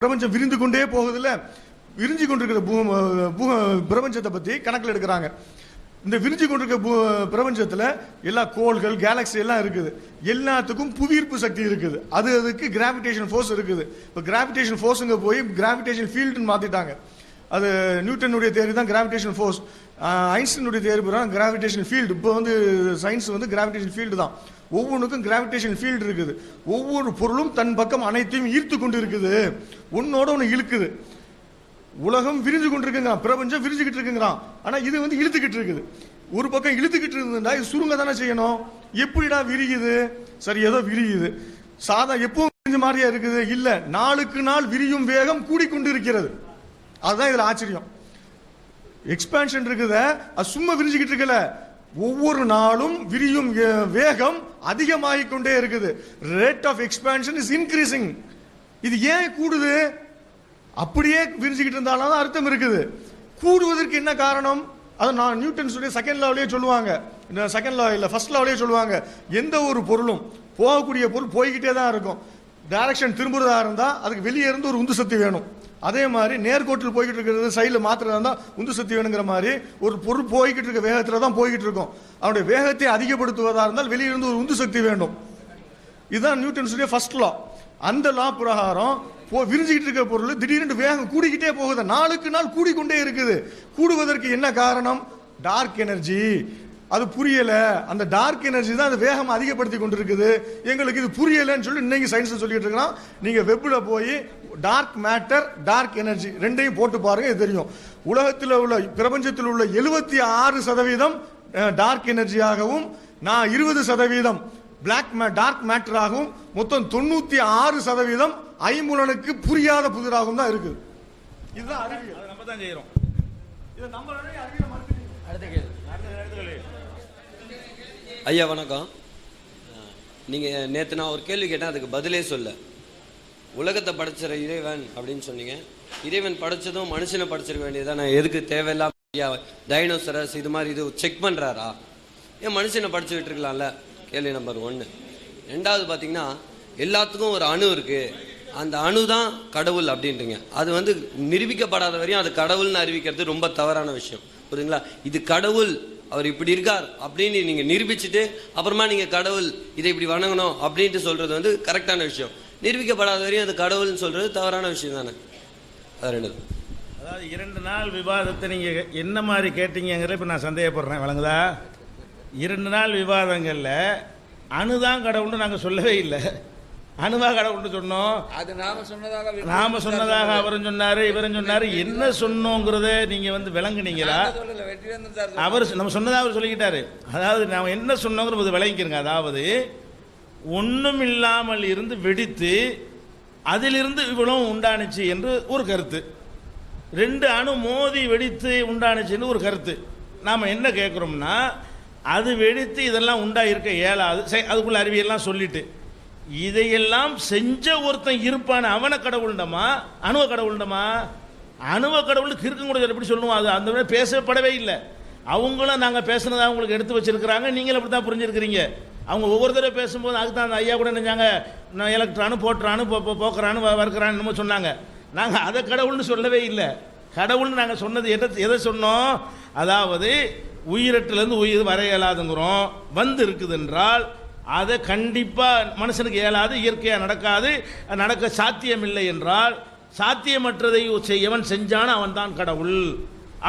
பிரபஞ்சம் விரிந்து கொண்டே போகுதுல, விரிஞ்சு கொண்டிருக்கிற பிரபஞ்சத்தை பத்தி கணக்கில் எடுக்கிறாங்க. இந்த விரிஞ்சு கொண்டிருக்க பிரபஞ்சத்தில் எல்லா கோள்கள் கேலக்ஸி எல்லாம் இருக்குது. எல்லாத்துக்கும் புவியீர்ப்பு சக்தி இருக்குது. அதுக்கு கிராவிடேஷன் ஃபோர்ஸ் இருக்குது. இப்போ கிராவிடேஷன் ஃபோர்ஸுங்க போய் கிராவிடேஷன் ஃபீல்டுன்னு மாத்திட்டாங்க. அது நியூட்டனுடைய தேரி தான் கிராவிடேஷன் ஃபோர்ஸ். ஐன்ஸ்டீனுடைய தேரி பிரகாரம் கிராவிடேஷன் ஃபீல்டு. இப்போ சயின்ஸ் கிராவிடேஷன் ஃபீல்டு தான். ஒவ்வொன்றுக்கும் கிராவிடேஷன் ஃபீல்டு இருக்குது. ஒவ்வொரு பொருளும் தன் பக்கம் அனைத்தையும் ஈர்த்து கொண்டு இருக்குது, ஒன்னோட ஒன்று இழுக்குது. உலகம் விரிஞ்சு கொண்டிருக்குங்க, பிரபஞ்சம் விரிஞ்சுக்கிட்டு இருக்குங்கிறான். ஆனா இது இழுத்துக்கிட்டு இருக்குது. ஒரு பக்கம் இழுத்துக்கிட்டு இருக்குதுன்னா இது சுருங்க தானே செய்யணும். எப்படிடா விரியுது? சரி, ஏதோ விரியுது. சாதா எப்பவும் விரிஞ்ச மாதிரியா இருக்குது? இல்ல, நாளுக்கு நாள் விரியும் வேகம் கூடிக்கொண்டு இருக்கிறது. அதுதான் இதுல ஆச்சரியம். எக்ஸ்பான்ஷன் இருக்குத, அது சும்மா விரிஞ்சுக்கிட்டு இருக்கல, ஒவ்வொரு நாளும் விரியும் வேகம் அதிகமாகிக் கொண்டே இருக்குது. Rate of expansion is increasing. இது ஏன் கூடுது? அப்படியே விரிஞ்சுக்கிட்டு இருந்தாலும் அர்த்தம் இருக்குது. கூடுவதற்கு என்ன காரணம்? அது நான் நியூட்டன் சொல்லி செகண்ட் லாவிலேயே சொல்லுவாங்க. செகண்ட் லா இல்ல, ஃபர்ஸ்ட் லாவிலேயே சொல்லுவாங்க. எந்த ஒரு பொருளும், போகக்கூடிய பொருள் போய்கிட்டே தான் இருக்கும். டைரக்ஷன் திரும்புறதா இருந்தா அதுக்கு வெளியே இருந்து ஒரு உந்து சக்தி வேணும். அதே மாதிரி நேர்கோட்டில் போய்கிட்டு இருக்கிறது சைடில் மாத்திரதா இருந்தா உந்து சக்தி வேணுங்கிற மாதிரி ஒரு பொருள் போய்கிட்டு இருக்க வேகத்தில் தான் போய்கிட்டு இருக்கும். அவனுடைய வேகத்தை அதிகப்படுத்துவதா இருந்தால் வெளியிருந்து ஒரு உந்து சக்தி வேண்டும். இதுதான் நியூட்டன் சொல்லிய ஃபர்ஸ்ட் லா. அந்த லா பிரகாரம் விரிஞ்சிக்கிட்டு இருக்க பொருள் திடீர்னு வேகம் கூடிக்கிட்டே போகுது, நாளுக்கு நாள் கூடிக்கொண்டே இருக்குது. கூடுவதற்கு என்ன காரணம்? Dark energy. அது புரியல. அந்த டார்க் எனர்ஜி தான் அந்த வேகம் அதிகப்படுத்தி கொண்டிருக்குது. எங்களுக்கு இது புரியலன்னு சொல்லி இன்னைக்கு சயின்ஸ் சொல்லிட்டு இருக்கிறோம். நீங்க வெப்ல போய் டார்க் மேட்டர், டார்க் எனர்ஜி ரெண்டையும் போட்டு பாருங்க, இது தெரியும். உலகத்தில் உள்ள பிரபஞ்சத்தில் உள்ள 76% டார்க் எனர்ஜியாகவும் 20% டார்க் மேட்டராகவும் மொத்தம் 96% ஐம்புலனுக்கு புரியாத புதிராகவும் தான் இருக்குது. இதுதான் அறிவியல். நம்ம தான் செய்யறோம். இதை நம்ம அறிவியல் மறுத்து. ஐயா வணக்கம். நீங்க நேற்று நான் ஒரு கேள்வி கேட்டேன், அதுக்கு பதிலே சொல்ல. உலகத்தை படைச்சிற இறைவன் அப்படின்னு சொன்னீங்க. இறைவன் படைச்சதும் மனுஷனை படைச்சிருக்க வேண்டியதான். எதுக்கு தேவையில்லாம டைனோசரஸ் இது மாதிரி இது செக் பண்றாரா? ஏன் மனுஷனை படிச்சு விட்டுருக்கலாம்ல? கேள்வி நம்பர் 1. 2வது பார்த்தீங்கன்னா, எல்லாத்துக்கும் ஒரு அணு இருக்கு, அந்த அணு தான் கடவுள் அப்படின்றீங்க. அது நிரூபிக்கப்படாத வரையும் அது கடவுள்னு அறிவிக்கிறது ரொம்ப தவறான விஷயம், புரியுதுங்களா? இது கடவுள், அவர் இப்படி இருக்கார் அப்படின்னு நீங்க நிரூபிச்சுட்டு அப்புறமா நீங்க கடவுள் இதை இப்படி வணங்கணும் அப்படின்ட்டு சொல்றது கரெக்டான விஷயம். நிரூபிக்கப்படாத வரையும் அது கடவுள்னு சொல்றது தவறான விஷயம் தானே? அது 2. அதாவது 2 நாள் விவாதத்தை நீங்க என்ன மாதிரி கேட்டீங்கிறத இப்ப நான் சந்தேகப்படுறேன். வழங்குதா? 2 நாள் விவாதங்கள்ல அணுதான் கடவுள்னு நாங்க சொல்லவே இல்லை. அணுவா கடவுள்னு சொன்னோம். அது நாம சொன்னதாக அவரும் சொன்னாரு, இவரும் சொன்னாரு. என்ன சொன்னோங்கிறத நீங்க விளங்குனீங்களா? அவர் நம்ம சொன்னதாக அவர் சொல்லிக்கிட்டாரு. அதாவது நாம என்ன சொன்னோங்கிறது விளங்கிக்கிறங்க. அதாவது ஒன்றும் இல்லாமல் இருந்து வெடித்து அதிலிருந்து இவ்வளவு உண்டானுச்சு என்று ஒரு கருத்து, 2 அணு மோதி வெடித்து உண்டானுச்சுன்னு ஒரு கருத்து. நாம என்ன கேட்கிறோம்னா, அது வெடித்து இதெல்லாம் உண்டா இருக்க இயலாது, அதுக்குள்ள அறிவியெல்லாம் சொல்லிட்டு இதையெல்லாம் செஞ்ச ஒருத்தன் இருப்பான அவனை கடவுள்டமா அணுவ கடவுள்டமா? அணுவ கடவுள் கிறுக்கு கூட எப்படி சொல்லுவோம்? அது அந்த மாதிரி பேசப்படவே இல்லை. அவங்களும் நாங்கள் பேசுனதை அவங்களுக்கு எடுத்து வச்சிருக்கிறாங்க, நீங்களும் அப்படி தான் புரிஞ்சிருக்கிறீங்க. அவங்க ஒவ்வொரு தடவை பேசும்போது அதுக்கு தான் அந்த ஐயா கூட நினைச்சாங்க, நான் எலக்ட்ரானு போட்டுறானு போக்குறானு வறுக்கிறான்னு என்னமோ சொன்னாங்க. நாங்கள் அதை கடவுள்னு சொல்லவே இல்லை. கடவுள்னு நாங்கள் சொன்னது எதை சொன்னோம்? அதாவது உயிரட்டிலேருந்து உயிர் வர இயலாதுங்கிறோம். இருக்குது என்றால் அதை கண்டிப்பாக மனுஷனுக்கு இயலாது, இயற்கையாக நடக்காது, நடக்க சாத்தியமில்லை என்றால் சாத்தியமற்றதை எவன் செஞ்சானோ அவன் தான் கடவுள்,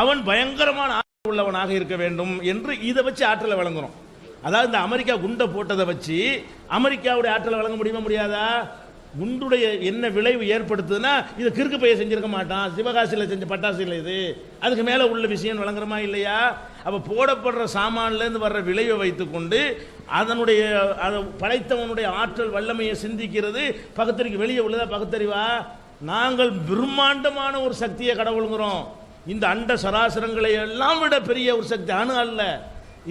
அவன் பயங்கரமான ஆற்றல் உள்ளவனாக இருக்க வேண்டும் என்று இதை வச்சு ஆற்றலை வழங்குறோம். அதாவது இந்த அமெரிக்கா குண்டை போட்டதை வச்சு அமெரிக்காவுடைய ஆற்றலை வழங்க முடியுமா? முடியாதா? குண்டுடைய என்ன விளைவு ஏற்படுத்துதுன்னா, இது கிறுக்கு பைய செஞ்சிருக்க மாட்டான், சிவகாசியில் செஞ்ச பட்டாசு இல்லை இது, அதுக்கு மேலே உள்ள விஷயம் வழங்குறமா இல்லையா? அப்போ போடப்படுற சாமான்லேருந்து வர்ற விளைவை வைத்துக்கொண்டு அதனுடைய அதை படைத்தவனுடைய ஆற்றல் வல்லமையை சிந்திக்கிறது பகுத்தறிவு வெளியே உள்ளதா? பகுத்தறிவா? நாங்கள் பிரம்மாண்டமான ஒரு சக்தியை கடவுளுங்கிறோம். இந்த அண்ட சராசரங்களை எல்லாம் விட பெரிய ஒரு சக்தி அணு அல்ல.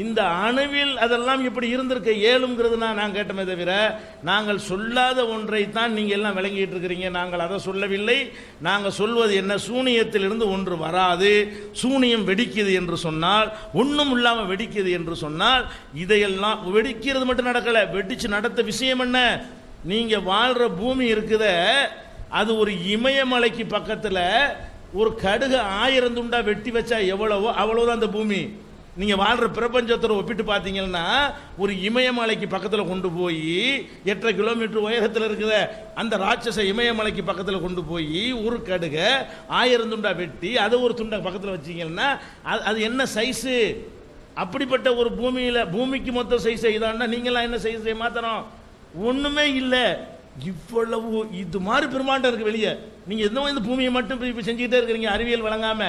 இந்த அணுவில் அதெல்லாம் இப்படி இருந்திருக்க இயலுங்கிறது நான் கேட்டமே தவிர, நாங்கள் சொல்லாத ஒன்றை தான் நீங்கள் எல்லாம் விளங்கிட்டு இருக்கிறீங்க. நாங்கள் அதை சொல்லவில்லை. நாங்கள் சொல்வது என்ன? சூனியத்திலிருந்து ஒன்று வராது, சூனியம் வெடிக்குது என்று சொன்னால், ஒன்றும் இல்லாமல் வெடிக்குது என்று சொன்னால், இதையெல்லாம் வெடிக்கிறது மட்டும் நடக்கலை, வெடிச்சு நடத்த விஷயம் என்ன? நீங்க வாழ்ற பூமி இருக்குத, அது ஒரு இமயமலைக்கு பக்கத்தில் ஒரு கடுகு 1000 துண்டா வெட்டி வச்சா எவ்வளவோ அவ்வளவுதான் அந்த பூமி. நீங்க வாழ்ற பிரபஞ்சத்தோட ஒப்பிட்டு பார்த்தீங்கன்னா ஒரு இமயமலைக்கு பக்கத்தில் கொண்டு போய் 8 கிலோமீட்டர் உயரத்தில் இருக்கிற அந்த ராட்சச இமயமலைக்கு பக்கத்தில் கொண்டு போய் ஒரு கடுகை 1000 துண்டா வெட்டி அதை ஒரு துண்டை பக்கத்தில் வச்சீங்கன்னா அது என்ன சைஸு? அப்படிப்பட்ட ஒரு பூமிக்கு மொத்த சைஸ் இதான்னா நீங்களாம் என்ன சைஸ் மாத்தணும்? ஒண்ணுமே இல்லை. இவ்வளவு இது மாதிரி பிரம்மாண்டம் இருக்கு வெளியே. நீங்க இந்த பூமியை மட்டும் இப்ப செஞ்சுக்கிட்டே இருக்கிறீங்க அறிவியல் வழங்காம.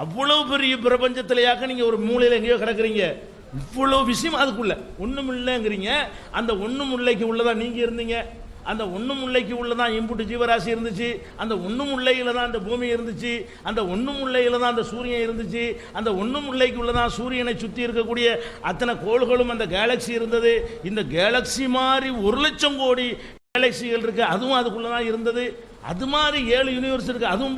அவ்வளவு பெரிய பிரபஞ்சத்திலேயாக நீங்க ஒரு மூலையில எங்கேயோ கிடக்குறீங்க. இவ்வளவு விஷயம் அதுக்குள்ள ஒண்ணும் இல்லைங்கிறீங்க. அந்த ஒண்ணும் முல்லைக்கு உள்ளதான் நீங்க இருந்தீங்க. அந்த ஒண்ணும் முல்லைக்கு உள்ளதான் இம்புட்டு ஜீவராசி இருந்துச்சு. அந்த ஒண்ணும் முல்லையில தான் அந்த பூமி இருந்துச்சு. அந்த ஒண்ணும் முல்லையில தான் அந்த சூரியன் இருந்துச்சு. அந்த ஒண்ணும் முல்லைக்கு உள்ளதான் சூரியனை சுற்றி இருக்கக்கூடிய அத்தனை கோள்களும் அந்த கேலக்சி இருந்தது. இந்த கேலக்சி மாதிரி 1,00,000 கோடி கேலக்சிகள் இருக்கு, அதுவும் அதுக்குள்ளதான் இருந்தது. அது மாதிரி 7 யூனிவர்ஸ் இருக்கு, அதுவும்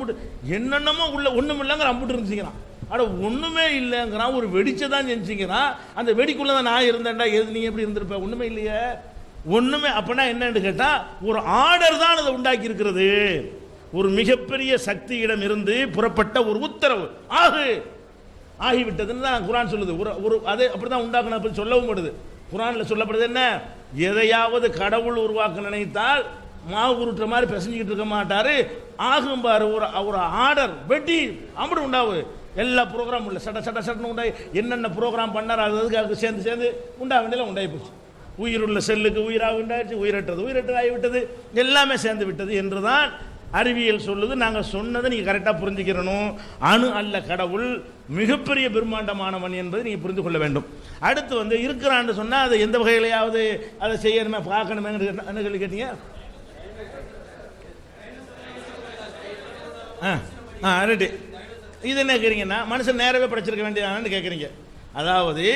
என்னென்னமோ உள்ள ஒண்ணும் இல்லைங்கிற அம்புட்டு இருந்துச்சுங்கிறான். அட ஒண்ணுமே இல்லைங்கிறான். ஒரு வெடிச்சதான் செஞ்சுக்கிறான். அந்த வெடிக்குள்ளதான் நான் இருந்தேன்டா. எது நீ எப்படி இருந்திருப்ப? ஒண்ணுமே இல்லையே. ஒண்ணுமே அப்பனா என்னன்னு கேட்டா ஒரு ஆர்டர் தான் அதை உண்டாக்கி இருக்கிறது. ஒரு மிகப்பெரிய சக்தியிடம் இருந்து புறப்பட்ட ஒரு உத்தரவு ஆகிவிட்டதுன்னு தான் குர்ஆன் சொல்லுது. ஒரு அதை அப்படிதான் உண்டாக்கணும் சொல்லவும் படுது. குர்ஆன்ல சொல்லப்படுது என்ன? எதையாவது கடவுள் உருவாக்க நினைத்தால் மாவு உருட்டுற மாதிரி பிசைஞ்சிக்கிட்டு இருக்க மாட்டாரு. ஆகும் பாரு ஒரு ஆர்டர் வெட்டி அப்படி உண்டாவு. எல்லா ப்ரோக்ராம் உள்ள சட்டன்னு உண்டாய் என்னென்ன ப்ரோக்ராம் பண்ணார் அதுக்கு சேர்ந்து உண்டா வேண்டியெல்லாம் உண்டாகி போச்சு. உயிருள்ள செல்லுக்கு உயிராக உண்டாச்சு, உயிரற்றது ஆகிவிட்டது, எல்லாமே சேர்ந்து விட்டது என்றுதான் அறிவியல் சொல்லுது. நாங்கள் சொன்னதை நீங்கள் கரெக்டாக புரிஞ்சுக்கிறணும். அணு அல்ல கடவுள், மிகப்பெரிய பிரம்மாண்டமானவன் என்பதை நீங்கள் புரிந்து கொள்ள வேண்டும். அடுத்து இருக்கிறான்னு சொன்னால் அதை எந்த வகையிலையாவது அதை செய்யணுமே பார்க்கணுமே என்ன சொல்லி கேட்டீங்க? ரைட்டு. இது என்ன கேட்குறீங்கன்னா மனுஷன் நேரவே படைச்சிருக்க வேண்டியதானு கேட்குறீங்க. அதாவது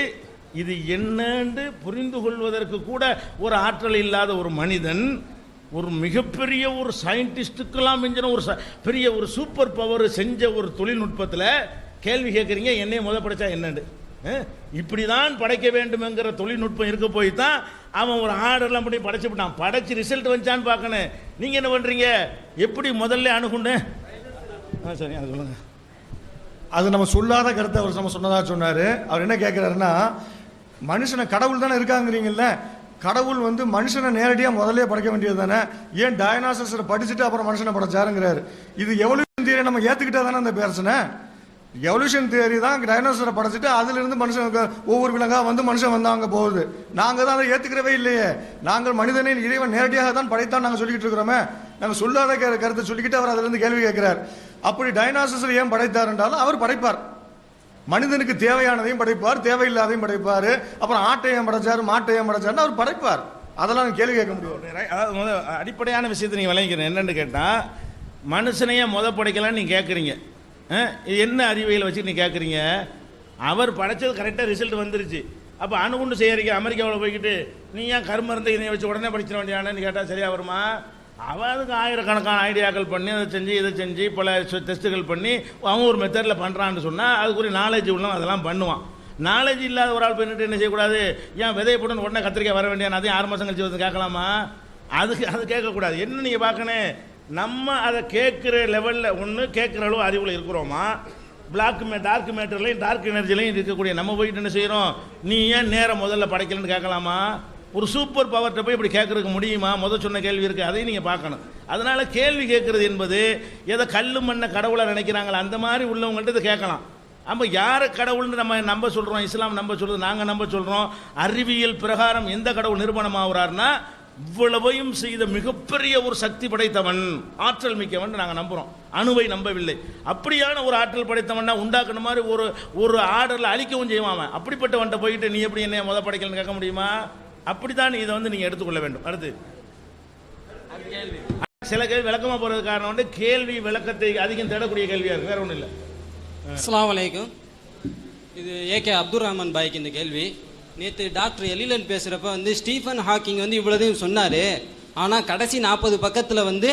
இது என்னன்னு புரிந்து கொள்வதற்கு கூட ஒரு ஆற்றல் இல்லாத ஒரு மனிதன் ஒரு மிகப்பெரிய ஒரு சயின்டிஸ்டுக்கெல்லாம் மிஞ்சின ஒரு பெரிய ஒரு சூப்பர் பவர் செஞ்ச ஒரு தொழில்நுட்பத்தில் கேள்வி கேட்குறீங்க என்னைய படைச்சா என்னண்டு? இப்படிதான் படைக்க வேண்டும்ங்கிற தொழில்நுட்பம் இருக்க போய் தான் அவன் ஒரு ஆர்டர்லாம் பண்ணி படைச்சு விட்டான். படைச்சு ரிசல்ட் வந்துச்சான்னு பார்க்கணும். நீங்கள் என்ன பண்ணுறீங்க? எப்படி முதல்ல அணுகுண்டு? சரி அது சொல்லுங்க. அது நம்ம சொல்லாத கருத்தை அவர் நம்ம சொன்னதா சொன்னார். அவர் என்ன கேட்குறாருன்னா மனுஷனை கடவுள் தானே இருக்காங்கிறீங்கல்ல, கடவுள் மனுஷனை நேரடியாக முதல்ல படைக்க வேண்டியது தானே, ஏன் டைனாசர்ஸை படிச்சுட்டு அப்புறம் மனுஷனை படைச்சாருங்கிறாரு. இது எவல்யூஷன் தியரி நம்ம ஏற்றுக்கிட்டா தானே அந்த பிரச்சனை. எவல்யூஷன் தியரி தான் டைனோசரை படைச்சிட்டு அதிலிருந்து மனுஷனுக்கு ஒவ்வொரு விலங்காக மனுஷன் வந்தாங்க போகுது. நாங்கள் தான் அதை ஏற்றுக்கிறவே இல்லையே. நாங்கள் மனிதனை இறைவன் நேரடியாக தான் படைத்தான் நாங்கள் சொல்லிக்கிட்டு இருக்கிறோமே. நாங்கள் சொல்லாத கருத்தை சொல்லிக்கிட்டு அவர் அதிலிருந்து கேள்வி கேட்கிறார். அப்படி டைனாசர்ஸ் ஏன் படைத்தார் என்றாலும் அவர் படைப்பார். மனிதனுக்கு தேவையானதையும் படைப்பார், தேவையில்லாதையும் படைப்பார். அப்புறம் ஆட்டையம் படைச்சார், மாட்டையம் படைச்சார்னு அவர் படைப்பார். அதெல்லாம் கேள்வி கேட்க முடியும். அதாவது அடிப்படையான விஷயத்தை நீங்கள் விளங்கிக்கிறேன். என்னன்னு கேட்டால் மனுஷனையே படைக்கலான்னு நீங்கள் கேட்குறீங்க. என்ன அறிவியல் வச்சு நீ கேட்குறீங்க? அவர் படைச்சது கரெக்டாக ரிசல்ட் வந்துருச்சு. அப்போ அணுகுண்டு செய்யறீங்க அமெரிக்காவில் போய்கிட்டு நீ ஏன் கருமருந்தை இதை வச்சு உடனே படிச்சிட வேண்டியானு கேட்டால் சரியா வருமா? அவன் அதுக்கு ஆயிரக்கணக்கான ஐடியாக்கள் பண்ணி அதை செஞ்சு இதை செஞ்சு பல டெஸ்ட்டுகள் பண்ணி அவன் ஒரு மெத்தடில் பண்ணுறான்னு சொன்னால் அதுக்குரிய நாலேஜ் உள்ளவன் அதெல்லாம் பண்ணுவான். நாலேஜ் இல்லாத ஒரு ஆள் பண்ணிட்டு என்ன செய்யக்கூடாது? ஏன் விதையை போட்டு உடனே கத்திரிக்காய் வர வேண்டிய அதையும் 6 மாதம் கழிச்சு வந்து கேட்கலாமா? அது கேட்கக்கூடாது. என்ன நீங்கள் பார்க்கணும், நம்ம அதை கேட்குற லெவலில் ஒன்று கேட்குற அளவு அறிவில் இருக்கிறோமா? டார்க் மேட்டர்லையும் டார்க் எனர்ஜிலையும் இருக்கக்கூடிய நம்ம போய்கிட்டு என்ன செய்கிறோம்? நீ ஏன் நேரம் முதல்ல படைக்கலன்னு கேட்கலாமா? ஒரு சூப்பர் பவர்கிட்ட போய் இப்படி கேட்கறதுக்கு முடியுமா? சொன்ன கேள்வி இருக்குது, அதையும் நீங்கள் பார்க்கணும். அதனால் கேள்வி கேட்குறது என்பது எதை கல்லு மண்ணை கடவுளை நினைக்கிறாங்களா அந்த மாதிரி உள்ளவங்கள்ட்ட இதை கேட்கலாம். நம்ம யாரை கடவுள்னு நம்ம நம்ப சொல்கிறோம்? இஸ்லாம் நம்ப சொல்கிறது, நாங்கள் நம்ப சொல்கிறோம். அறிவியல் பிரகாரம் எந்த கடவுள் நிரூபணம் ஆகுறாருன்னா இவ்வளவையும் செய்த மிகப்பெரிய ஒரு சக்தி படைத்தவன், ஆற்றல் மிக்கவன் நாங்கள் நம்புகிறோம். அணுவை நம்பவில்லை. அப்படியான ஒரு ஆற்றல் படைத்தவன்னா உண்டாக்குன மாதிரி ஒரு ஆர்டரில் அழிக்கவும் செய்வான். அப்படிப்பட்டவன்ட்ட போயிட்டு நீ எப்படி என்ன படைக்கலன்னு கேட்க முடியுமா? அப்படித்தான் இதை நீங்கள் எடுத்துக்கொள்ள வேண்டும். அடுத்து சில கேள்வி விளக்கமாக போகிறது காரணம் கேள்வி விளக்கத்தை அதிகம் தேடக்கூடிய கேள்வியாக இருக்கு, வேற ஒன்றும் இல்லை. அஸ்ஸலாமு அலைக்கும். இது ஏகே அப்துல் ரஹ்மான் பாய்க்கு இந்த கேள்வி. நேற்று டாக்டர் எலிலன் பேசுகிறப்ப ஸ்டீஃபன் ஹாக்கிங் இவ்வளோதையும் சொன்னார். ஆனால் கடைசி 40 பக்கத்தில்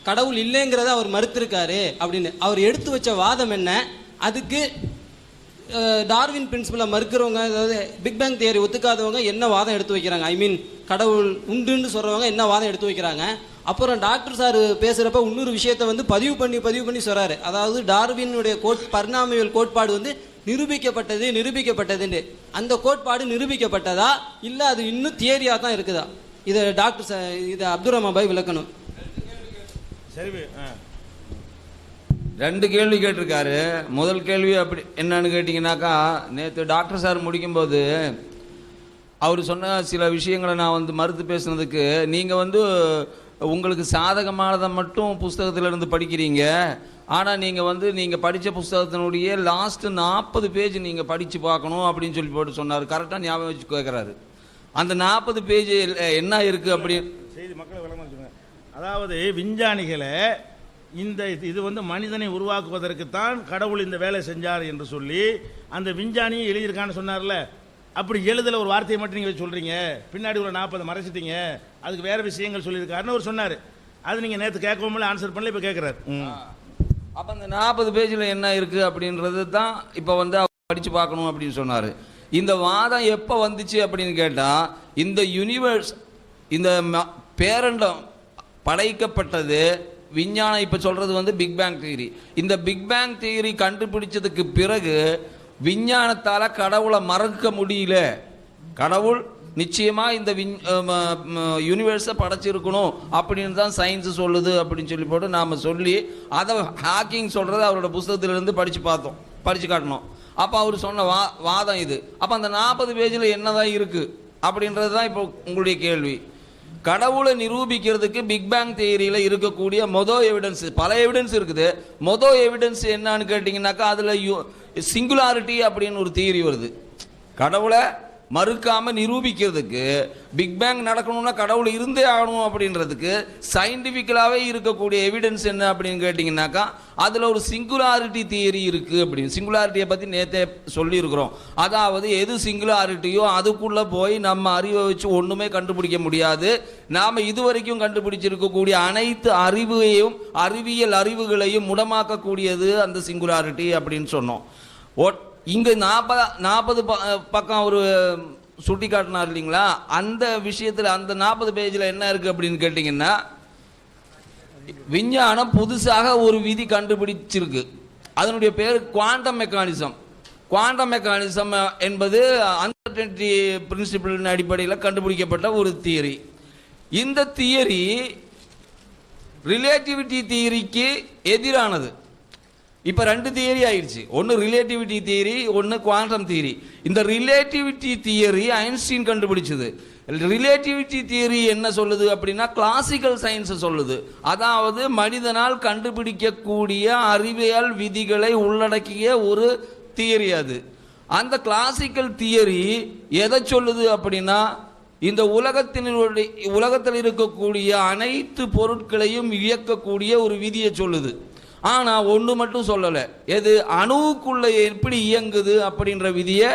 கடவுள் இல்லைங்கிறத அவர் மறுத்திருக்காரு அப்படின்னு அவர் எடுத்து வச்ச வாதம் என்ன? அதுக்கு டார்வின் பிரின்சிபலை மறுக்கிறவங்க, அதாவது பிக் பேங் தியரி ஒத்துக்காதவங்க என்ன வாதம் எடுத்து வைக்கிறாங்க? கடவுள் உண்டுன்னு சொல்கிறவங்க என்ன வாதம் எடுத்து வைக்கிறாங்க? அப்புறம் டாக்டர் சார் பேசுகிறப்ப இன்னொரு விஷயத்தை வந்து பதிவு பண்ணி சொல்கிறாரு. அதாவது டார்வினுடைய பரிணாமவியல் கோட்பாடு வந்து நிரூபிக்கப்பட்டதுன்னு. அந்த கோட்பாடு நிரூபிக்கப்பட்டதா இல்லை அது இன்னும் தியரியாக தான் இருக்குதா? இதை டாக்டர் சார், இதை அப்துல் ரஹ்மான் பாய் விளக்கணும். சரி, ரெண்டு கேள்வி கேட்டிருக்காரு. முதல் கேள்வி அப்படி என்னன்னு கேட்டிங்கனாக்கா, நேற்று டாக்டர் சார் முடிக்கும்போது அவர் சொன்ன சில விஷயங்களை நான் வந்து மறுத்து பேசுனதுக்கு, நீங்கள் வந்து உங்களுக்கு சாதகமானதை மட்டும் புஸ்தகத்திலிருந்து படிக்கிறீங்க, ஆனால் நீங்கள் வந்து நீங்கள் படித்த புஸ்தகத்தினுடைய லாஸ்ட்டு 40 பேஜ் நீங்கள் படித்து பார்க்கணும் அப்படின்னு சொல்லி போட்டு சொன்னார். கரெக்டாக ஞாபகம் வச்சு கேட்குறாரு. அந்த 40 பேஜ் என்ன இருக்குது அப்படின்னு செய்தி மக்களை விளம்பரம் சொல்லுங்க. அதாவது விஞ்ஞானிகளை இது வந்து மனிதனை உருவாக்குவதற்குத்தான் கடவுள் இந்த வேலை செஞ்சார் என்று சொல்லி அந்த விஞ்ஞானியும் எழுதியிருக்கான்னு சொன்னார்ல. அப்படி எழுதல ஒரு வார்த்தையை மட்டும் நீங்கள் சொல்கிறீங்க, பின்னாடி ஒரு 40 மறைச்சிட்டீங்க, அதுக்கு வேறு விஷயங்கள் சொல்லியிருக்காருன்னு அவர் சொன்னார். அது நீங்கள் நேற்று கேட்கவும் ஆன்சர் பண்ணல, இப்போ கேட்குறாரு. அப்போ அந்த 40 பேஜில் என்ன இருக்குது அப்படின்றது தான் இப்போ வந்து படித்து பார்க்கணும் அப்படின்னு சொன்னார். இந்த வாதம் எப்போ வந்துச்சு அப்படின்னு கேட்டால், இந்த யூனிவர்ஸ், இந்த பேரண்டம் படைக்கப்பட்டது விஞ்ஞானம் இப்போ சொல்கிறது வந்து பிக் பேங் தியரி. இந்த பிக் பேங் தியரி கண்டுபிடிச்சதுக்கு பிறகு விஞ்ஞானத்தால் கடவுளை மறக்க முடியல. கடவுள் நிச்சயமாக இந்த யூனிவர்ஸை படைச்சிருக்கணும் அப்படின்னு தான் சயின்ஸு சொல்லுது அப்படின்னு சொல்லி போட்டு நாம் சொல்லி அதை ஹாக்கிங் சொல்கிறத அவரோட புஸ்தகத்திலிருந்து படித்து காட்டணும். அப்போ அவர் சொன்ன வாதம் இது. அப்போ அந்த 40 பேஜில் என்ன தான் இருக்குது அப்படின்றது தான் இப்போ உங்களுடைய கேள்வி. கடவுளை நிரூபிக்கிறதுக்கு பிக் பேங் தியரியில் இருக்கக்கூடிய எவிடன்ஸ், பல எவிடன்ஸ் இருக்குது. எவிடன்ஸ் என்னன்னு கேட்டிங்கனாக்கா, அதில் சிங்குலாரிட்டி அப்படின்னு ஒரு தியரி வருது. கடவுளை மறுக்காம நிரூபிக்கிறதுக்கு, பிக் பேங் நடக்கணும்னா கடவுள் இருந்தே ஆகணும் அப்படின்றதுக்கு சயின்டிஃபிக்கலாகவே இருக்கக்கூடிய எவிடன்ஸ் என்ன அப்படின்னு கேட்டிங்கனாக்கா, அதில் ஒரு சிங்குலாரிட்டி தியரி இருக்குது அப்படின்னு. சிங்குலாரிட்டியை பற்றி நேற்றே சொல்லியிருக்கிறோம். அதாவது எது சிங்குலாரிட்டியோ அதுக்குள்ளே போய் நம்ம அறிவை வச்சு ஒன்றுமே கண்டுபிடிக்க முடியாது. நாம் இதுவரைக்கும் கண்டுபிடிச்சிருக்கக்கூடிய அனைத்து அறிவியல் அறிவுகளையும் முடமாக்கக்கூடியது அந்த சிங்குலாரிட்டி அப்படின்னு சொன்னோம். இங்கே 40 பக்கம் அவர் சுட்டி காட்டினார் இல்லைங்களா, அந்த விஷயத்தில் அந்த 40 பேஜில் என்ன இருக்குது அப்படின்னு கேட்டிங்கன்னா, விஞ்ஞானம் புதுசாக ஒரு விதி கண்டுபிடிச்சிருக்கு. அதனுடைய பேர் குவாண்டம் மெக்கானிசம். குவாண்டம் மெக்கானிசம் என்பது அன்சர்டனிட்டி பிரின்சிபிளின் அடிப்படையில் கண்டுபிடிக்கப்பட்ட ஒரு தியரி. இந்த தியரி ரிலேட்டிவிட்டி தியரிக்கு எதிரானது. இப்போ 2 தியரி ஆயிடுச்சு. ஒன்று ரிலேட்டிவிட்டி தியரி, ஒன்று குவாண்டம் தியரி. இந்த ரிலேட்டிவிட்டி தியரி ஐன்ஸ்டீன் கண்டுபிடிச்சது. ரிலேட்டிவிட்டி தியரி என்ன சொல்லுது அப்படின்னா, கிளாசிக்கல் சயின்ஸை சொல்லுது. அதாவது மனிதனால் கண்டுபிடிக்கக்கூடிய அறிவியல் விதிகளை உள்ளடக்கிய ஒரு தியரி அது. அந்த கிளாசிக்கல் தியரி எதை சொல்லுது அப்படின்னா, இந்த உலகத்தில் இருக்கக்கூடிய அனைத்து பொருட்களையும் இயக்கக்கூடிய ஒரு விதியை சொல்லுது. ஆனால் ஒன்று மட்டும் சொல்லலை. எது? அணுவுக்குள்ளே எப்படி இயங்குது அப்படின்ற விதியை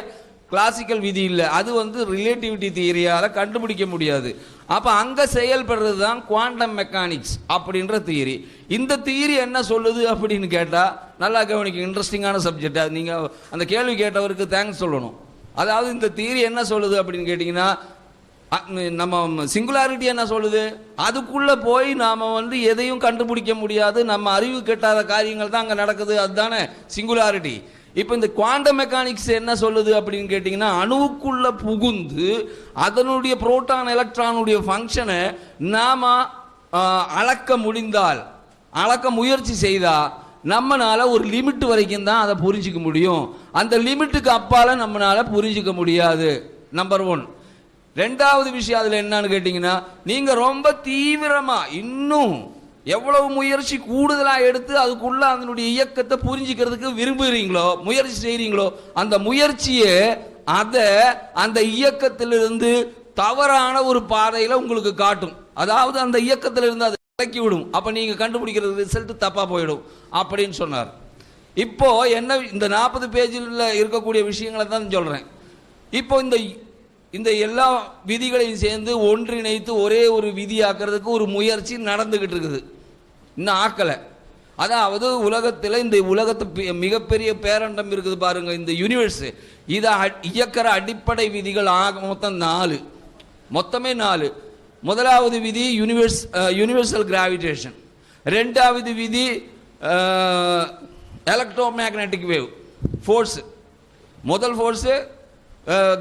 கிளாசிக்கல் விதி இல்லை, அது வந்து ரிலேட்டிவிட்டி தியரியால் கண்டுபிடிக்க முடியாது. அப்போ அங்கே செயல்படுறது தான் குவாண்டம் மெக்கானிக்ஸ் அப்படின்ற தியரி. இந்த தியரி என்ன சொல்லுது அப்படின்னு கேட்டால், நல்லா கவனிக்க, இன்ட்ரெஸ்டிங்கான சப்ஜெக்ட். அது நீங்கள் அந்த கேள்வி கேட்டவருக்கு தேங்க்ஸ் சொல்லணும். அதாவது இந்த தியரி என்ன சொல்லுது அப்படின்னு கேட்டிங்கன்னா, நம்ம சிங்குலாரிட்டி என்ன சொல்லுது, அதுக்குள்ளே போய் நாம் வந்து எதையும் கண்டுபிடிக்க முடியாது, நம்ம அறிவு கெட்டாத காரியங்கள் தான் அங்கே நடக்குது, அதுதானே சிங்குலாரிட்டி. இப்போ இந்த குவாண்டம் மெக்கானிக்ஸ் என்ன சொல்லுது அப்படின்னு கேட்டிங்கன்னா, அணுவுக்குள்ளே புகுந்து அதனுடைய புரோட்டான் எலக்ட்ரானுடைய ஃபங்க்ஷனை நாம் அளக்க முடிந்தால், அளக்க முயற்சி செய்தால் நம்மளால ஒரு லிமிட் வரைக்கும் தான் அதை புரிஞ்சிக்க முடியும். அந்த லிமிட்டுக்கு அப்பால நம்மளால புரிஞ்சிக்க முடியாது. நம்பர் 1. 2வது விஷயம் அதில் என்னன்னு கேட்டிங்கன்னா, நீங்கள் ரொம்ப தீவிரமாக இன்னும் எவ்வளவு முயற்சி கூடுதலாக எடுத்து அதுக்குள்ள அதனுடைய இயக்கத்தை புரிஞ்சுக்கிறதுக்கு விரும்புகிறீங்களோ, முயற்சி செய்கிறீங்களோ, அந்த முயற்சியை அந்த இயக்கத்திலிருந்து தவறான ஒரு பாதையில் உங்களுக்கு காட்டும். அதாவது அந்த இயக்கத்திலிருந்து அதை இறக்கி விடும். அப்போ நீங்கள் கண்டுபிடிக்கிற ரிசல்ட் தப்பாக போயிடும் அப்படின்னு சொன்னார். இப்போ என்ன, இந்த 40 பேஜில் இருக்கக்கூடிய விஷயங்களை தான் சொல்கிறேன். இப்போ இந்த எல்லா விதிகளையும் சேர்ந்து ஒன்றிணைத்து ஒரே ஒரு விதியாக்குறதுக்கு ஒரு முயற்சி நடந்துகிட்டு இருக்குது, இன்னும் ஆக்கலை. அதாவது உலகத்தில் இந்த உலகத்து மிகப்பெரிய பேரண்டம் இருக்குது பாருங்க, இந்த யூனிவர்ஸ், இதை இயக்கிற அடிப்படை விதிகள் மொத்தம் 4, மொத்தமே 4. முதலாவது விதி யூனிவர்சல் கிராவிடேஷன், ரெண்டாவது விதி எலக்ட்ரோ மேக்னெட்டிக் வேவ் ஃபோர்ஸ். முதல் ஃபோர்ஸு